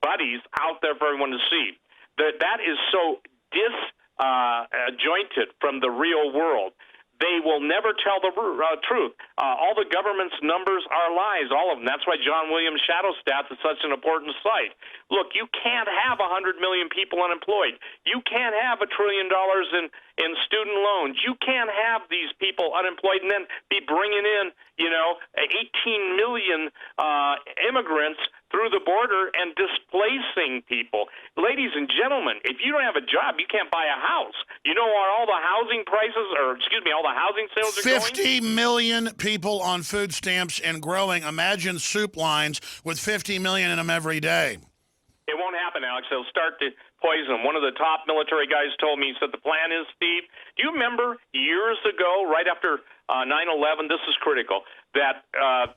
buddies out there for everyone to see. That is so disjointed from the real world. They will never tell the truth. All the government's numbers are lies, all of them. That's why John Williams' Shadow Stats is such an important site. Look, you can't have 100 million people unemployed. You can't have $1 trillion in student loans. You can't have these people unemployed and then be bringing in, 18 million immigrants through the border and displacing people. Ladies and gentlemen, if you don't have a job, you can't buy a house. You know where all the housing prices, all the housing sales are going? 50 million people on food stamps and growing. Imagine soup lines with 50 million in them every day. It won't happen, Alex. They'll start to poison them. One of the top military guys told me, he said, the plan is, Steve, do you remember years ago, right after 9/11, this is critical, that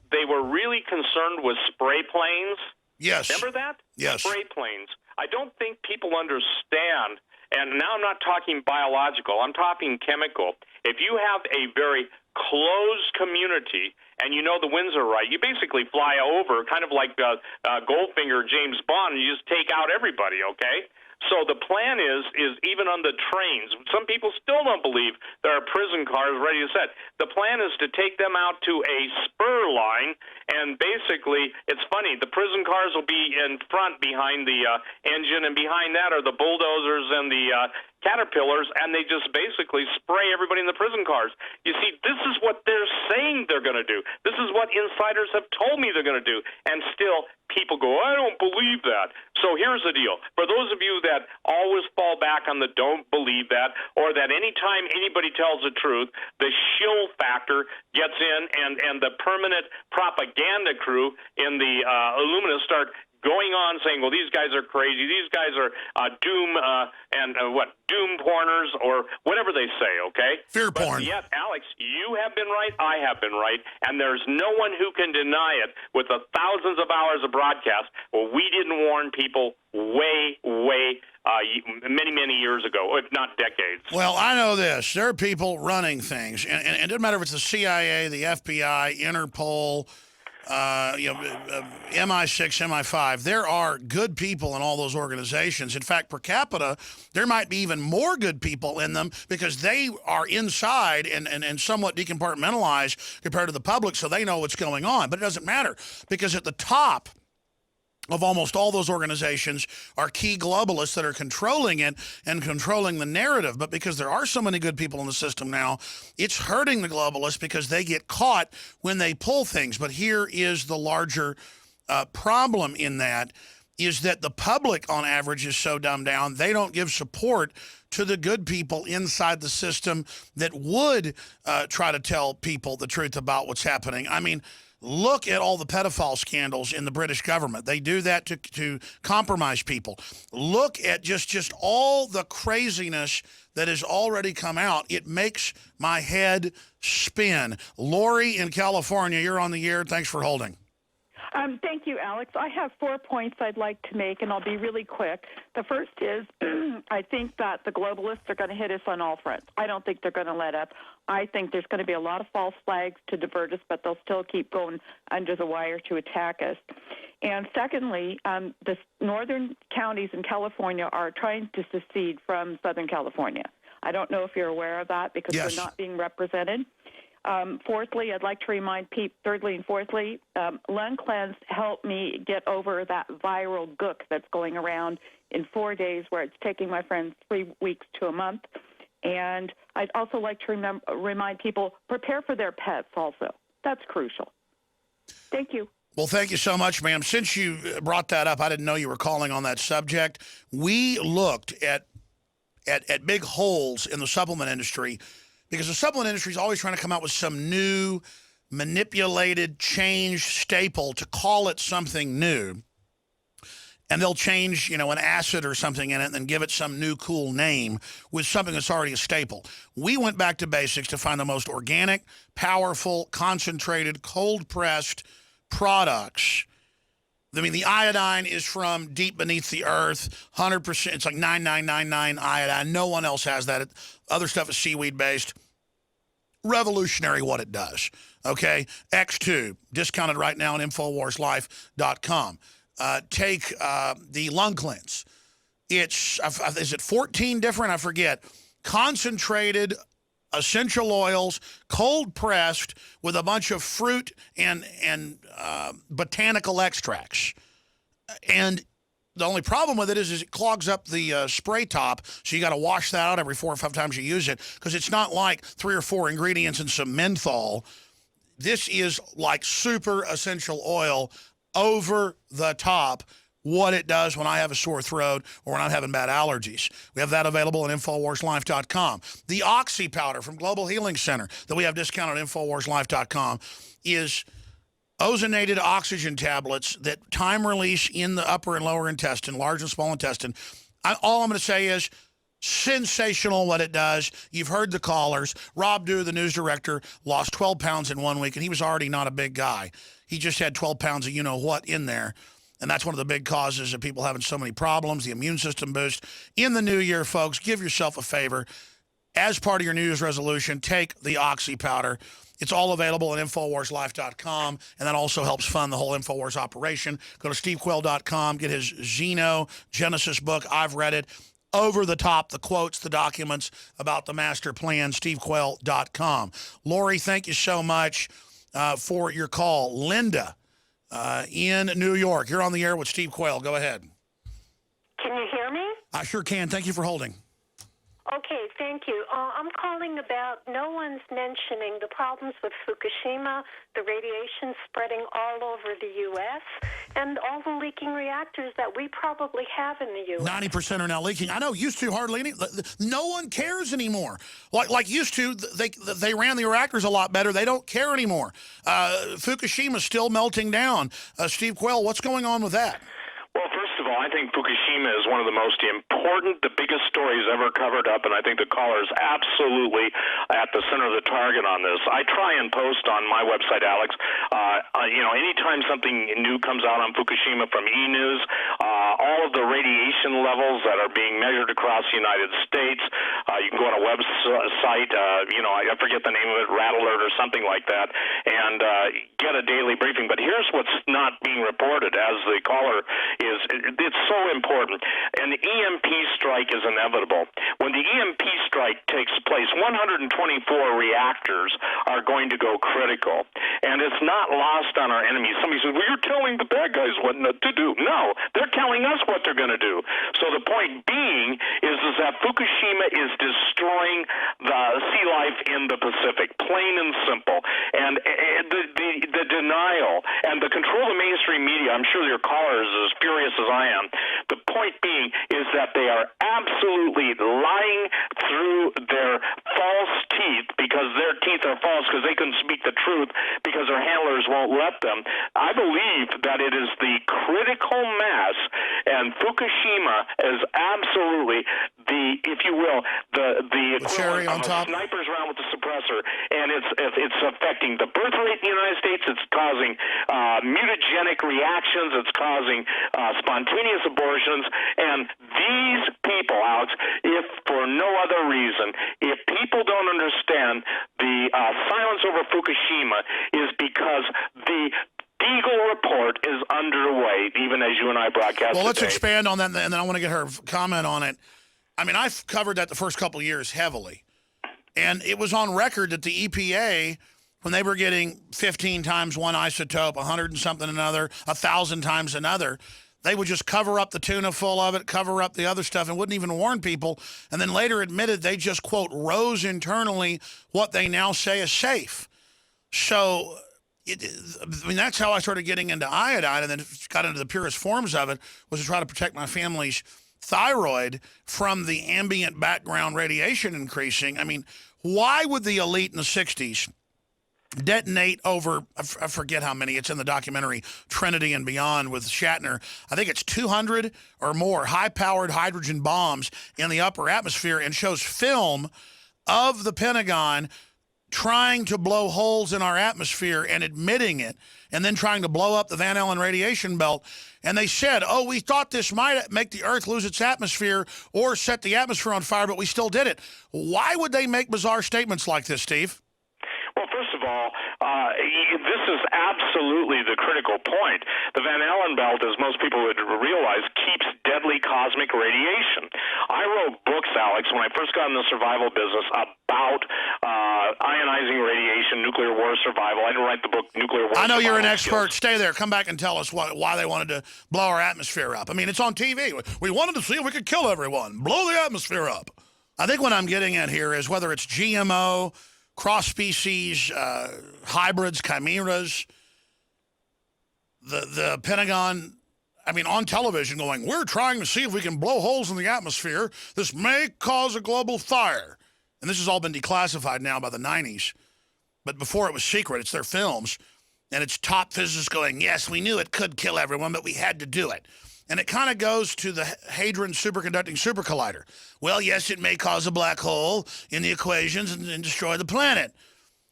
they were really concerned with spray planes? Yes. Remember that? Yes. Spray planes. I don't think people understand, and now I'm not talking biological, I'm talking chemical. If you have a very closed community and you know the winds are right, you basically fly over, kind of like Goldfinger, James Bond, and you just take out everybody, okay? So the plan is even on the trains, some people still don't believe there are prison cars ready to set. The plan is to take them out to a spur line, and basically, it's funny, the prison cars will be in front behind the engine, and behind that are the bulldozers and the Caterpillars, and they just basically spray everybody in the prison cars. You see, this is what they're saying they're going to do. This is what insiders have told me they're going to do, and still people go, I don't believe that. So here's the deal. For those of you that always fall back on the don't believe that, or that anytime anybody tells the truth, the shill factor gets in, and the permanent propaganda crew in the Illuminists start going on saying, well, these guys are crazy, these guys are doom doom porners or whatever they say, okay? Fear porn. But yet, Alex, you have been right, I have been right, and there's no one who can deny it with the thousands of hours of broadcast. Well, we didn't warn people way, many years ago, if not decades. Well, I know this. There are people running things, and it doesn't matter if it's the CIA, the FBI, Interpol, MI6, MI5. There are good people in all those organizations. In fact, per capita, there might be even more good people in them because they are inside and somewhat decompartmentalized compared to the public, so they know what's going on. But it doesn't matter because at the top of almost all those organizations are key globalists that are controlling it and controlling the narrative. But because there are so many good people in the system now, it's hurting the globalists because they get caught when they pull things. But here is the larger problem in that is that the public on average is so dumbed down, they don't give support to the good people inside the system that would try to tell people the truth about what's happening. I mean, look at all the pedophile scandals in the British government. They do that to compromise people. Look at just all the craziness that has already come out. It makes my head spin. Lori in California, you're on the air. Thanks for holding. Thank you, Alex. I have 4 points I'd like to make, and I'll be really quick. The first is I think that the globalists are going to hit us on all fronts. I don't think they're going to let up. I think there's going to be a lot of false flags to divert us, but they'll still keep going under the wire to attack us. And secondly, the northern counties in California are trying to secede from Southern California. I don't know if you're aware of that because Yes. they're not being represented. Fourthly, I'd like to remind people, thirdly and fourthly, Lung Cleanse helped me get over that viral gook that's going around in 4 days where it's taking my friends 3 weeks to a month. And I'd also like to remind people, prepare for their pets also. That's crucial. Thank you. Well, thank you so much, ma'am. Since you brought that up, I didn't know you were calling on that subject. We looked at big holes in the supplement industry because the supplement industry is always trying to come out with some new, manipulated, changed staple to call it something new. And they'll change, an acid or something in it and then give it some new cool name with something that's already a staple. We went back to basics to find the most organic, powerful, concentrated, cold-pressed products. I mean, the iodine is from deep beneath the earth, 100%. It's like 9999 iodine. No one else has that. Other stuff is seaweed-based. Revolutionary what it does, okay? X2, discounted right now on InfoWarsLife.com. Take the Lung Cleanse. Is it 14 different? I forget. Concentrated essential oils, cold pressed with a bunch of fruit and botanical extracts. And the only problem with it is it clogs up the spray top, so you got to wash that out every 4 or 5 times you use it because it's not like 3 or 4 ingredients and some menthol. This is like super essential oil, over the top, what it does when I have a sore throat or when I'm having bad allergies. We have that available at InfoWarsLife.com. The Oxy powder from Global Healing Center that we have discounted at InfoWarsLife.com is ozonated oxygen tablets that time release in the upper and lower intestine, large and small intestine. All I'm going to say is sensational what it does. You've heard the callers. Rob Dew, the news director, lost 12 pounds in 1 week, and he was already not a big guy. He just had 12 pounds of you-know-what in there. And that's one of the big causes of people having so many problems, the immune system boost. In the new year, folks, give yourself a favor. As part of your New Year's resolution, take the Oxy powder. It's all available at InfoWarsLife.com, and that also helps fund the whole InfoWars operation. Go to SteveQuayle.com, get his Xenogenesis book. I've read it. Over the top, the quotes, the documents about the master plan, SteveQuayle.com. Lori, thank you so much for your call. Linda in New York, you're on the air with Steve Quayle. Go ahead. Can you hear me? I sure can. Thank you for holding. Okay, thank you. I'm calling about no one's mentioning the problems with Fukushima, the radiation spreading all over the U.S., and all the leaking reactors that we probably have in the U.S. 90% are now leaking. I know, used to hardly any. No one cares anymore. Like used to, they ran the reactors a lot better. They don't care anymore. Fukushima's still melting down. Steve Quayle, what's going on with that? I think Fukushima is one of the most important, the biggest stories ever covered up, and I think the caller is absolutely at the center of the target on this. I try and post on my website, Alex, anytime something new comes out on Fukushima from E-News, all of the radiation levels that are being measured across the United States, you can go on a website, I forget the name of it, Rat Alert or something like that, and get a daily briefing. But here's what's not being reported, as the caller is, it's so important. An EMP strike is inevitable. When the EMP strike takes place, 124 reactors are going to go critical. And it's not lost on our enemies. Somebody says, well, you're telling the bad guys what not to do. No, they're telling us what they're going to do. So the point being is that Fukushima is destroying the sea life in the Pacific, plain and simple. And the denial and the control of the mainstream media, I'm sure your caller is as furious as I am. The point being is that they are absolutely lying through their false teeth, because their teeth are false because they couldn't speak the truth because their handlers won't let them. I believe that it is the critical mass, and Fukushima is absolutely the, if you will, the cherry on equivalent of top. a sniper's round with the suppressor, and it's affecting the birth rate in the United States. It's causing mutagenic reactions. It's causing spontaneous abortions. And these people, Alex, if for no other reason, if people don't understand the silence over Fukushima is because the Eagle report is underway, even as you and I broadcast Well, let's today. expand on that, and then I want to get her comment on it. I mean, I've covered that the first couple of years heavily. And it was on record that the EPA, when they were getting 15 times one isotope, 100 and something another, 1,000 times another, they would just cover up the tuna full of it, cover up the other stuff, and wouldn't even warn people. And then later admitted they just, quote, rose internally what they now say is safe. So, that's how I started getting into iodine, and then got into the purest forms of it, was to try to protect my family's thyroid from the ambient background radiation increasing. I mean, why would the elite in the 60s detonate over, I forget how many, it's in the documentary Trinity and Beyond with Shatner, I think it's 200 or more high-powered hydrogen bombs in the upper atmosphere, and shows film of the Pentagon trying to blow holes in our atmosphere and admitting it, and then trying to blow up the Van Allen radiation belt. And they said, oh, we thought this might make the Earth lose its atmosphere or set the atmosphere on fire, but we still did it. Why would they make bizarre statements like this, Steve? Well, first of all, this is absolutely the critical point. The Van Allen belt, as most people would realize, keeps deadly cosmic radiation. I wrote books, Alex, when I first got in the survival business about ionizing radiation, nuclear war survival. I didn't write the book Nuclear War. I know you're an expert. Skills. Stay there. Come back and tell us why they wanted to blow our atmosphere up. I mean, it's on TV. We wanted to see if we could kill everyone. Blow the atmosphere up. I think what I'm getting at here is whether it's GMO, cross-species, hybrids, chimeras, the Pentagon, I mean, on television going, we're trying to see if we can blow holes in the atmosphere. This may cause a global fire. And this has all been declassified now by the 90s. But before it was secret, it's their films. And it's top physicists going, yes, we knew it could kill everyone, but we had to do it. And it kind of goes to the Hadron Superconducting Super Collider. Well, yes, it may cause a black hole in the equations and destroy the planet.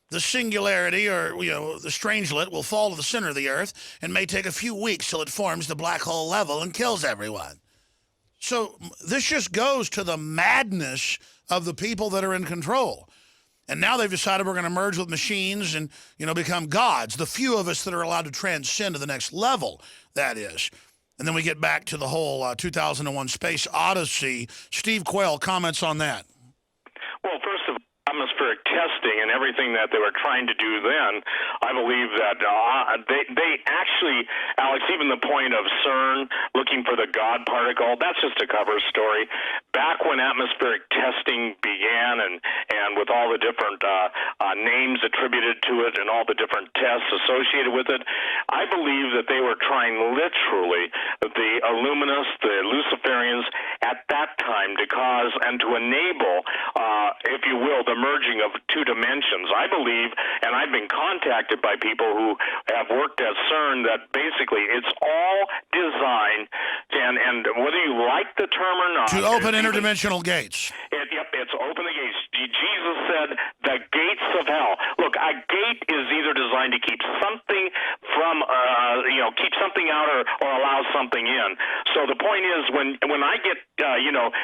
The singularity, or, the strangelet, will fall to the center of the Earth and may take a few weeks till it forms the black hole level and kills everyone. So this just goes to the madness of the people that are in control. And now they've decided we're going to merge with machines and, become gods. The few of us that are allowed to transcend to the next level, that is. And then we get back to the whole 2001 Space Odyssey. Steve Quayle comments on that. Well, first of all, atmospheric testing and everything that they were trying to do then, I believe that they actually, Alex, even the point of CERN looking for the God particle, that's just a cover story. Back when atmospheric testing began and with all the different names names attributed to it and all the different tests associated with it. I believe that they were trying literally the Illuminists, the Luciferians at that time to cause and to enable, if you will, the merging of two dimensions. I believe, and I've been contacted by people who have worked at CERN, that basically it's all designed, and whether you like the term or not, to open interdimensional gates. It's open the gates. Jesus said the gates of hell. Look, a gate is either designed to keep something from, keep something out or allow something in. So the point is, when I get,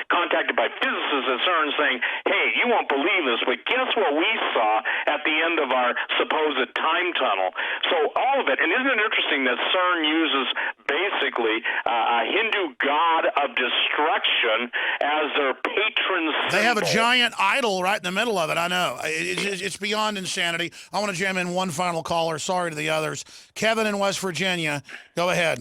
contacted by physicists at CERN saying, hey, you won't believe this, but guess what we saw at the end of our supposed time tunnel? So all of it, and isn't it interesting that CERN uses basically a Hindu god of destruction as their patron symbol? They have a giant idol right in the middle of it. I know. It's beyond insanity. I want to jam in one final caller. Sorry to the others. Kevin in West Virginia. Go ahead.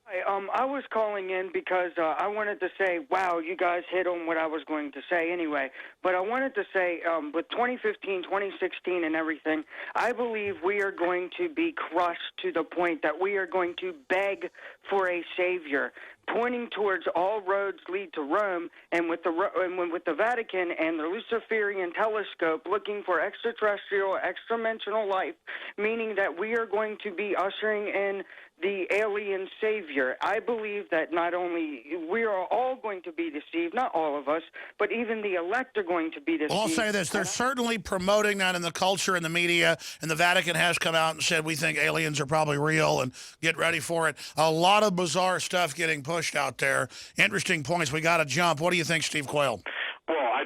Hi, I was calling in because I wanted to say, wow, you guys hit on what I was going to say anyway. But I wanted to say, with 2015, 2016 and everything, I believe we are going to be crushed to the point that we are going to beg for a savior, pointing towards all roads lead to Rome, and with the Vatican and the Luciferian telescope looking for extraterrestrial, extra-dimensional life, meaning that we are going to be ushering in the alien savior. I believe that not only we are all going to be deceived, not all of us, but even the elect are going to be deceived. Well, I'll say this. They're certainly promoting that in the culture and the media, and the Vatican has come out and said we think aliens are probably real and get ready for it. A lot of bizarre stuff getting pushed out there. Interesting points. We got to jump. What do you think, Steve Quayle? Well, I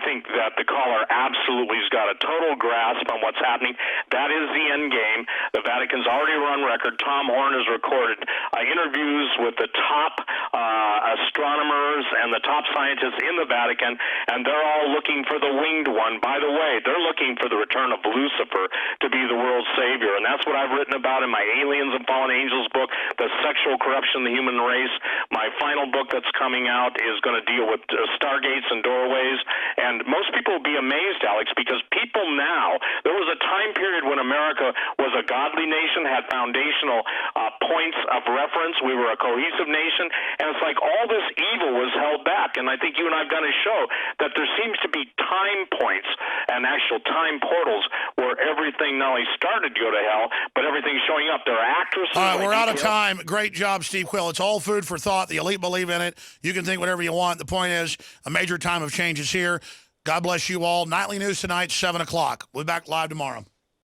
think that the caller absolutely has got a total grasp on what's happening. That is the end game. The Vatican's already run record. Tom Horn has recorded interviews with the top astronomers and the top scientists in the Vatican, and they're all looking for the winged one. By the way, they're looking for the return of Lucifer to be the world's savior, and that's what I've written about in my Aliens and Fallen Angels book, The Sexual Corruption of the Human Race. My final book that's coming out is going to deal with stargates and doorways, and most people will be amazed, Alex, because people now, there was a time period when America was a godly nation, had foundational points of reference. We were a cohesive nation, and it's like all this evil was held back, and I think you and I have done a show that there seems to be time points and actual time portals where everything not only started to go to hell, but everything's showing up. There are actresses. All right, we're out of time. Great job, Steve Quayle. It's all food for thought. The elite believe in it. You can think whatever you want. The point is, a major time of change is here. God bless you all. Nightly news tonight, 7 o'clock. We'll be back live tomorrow.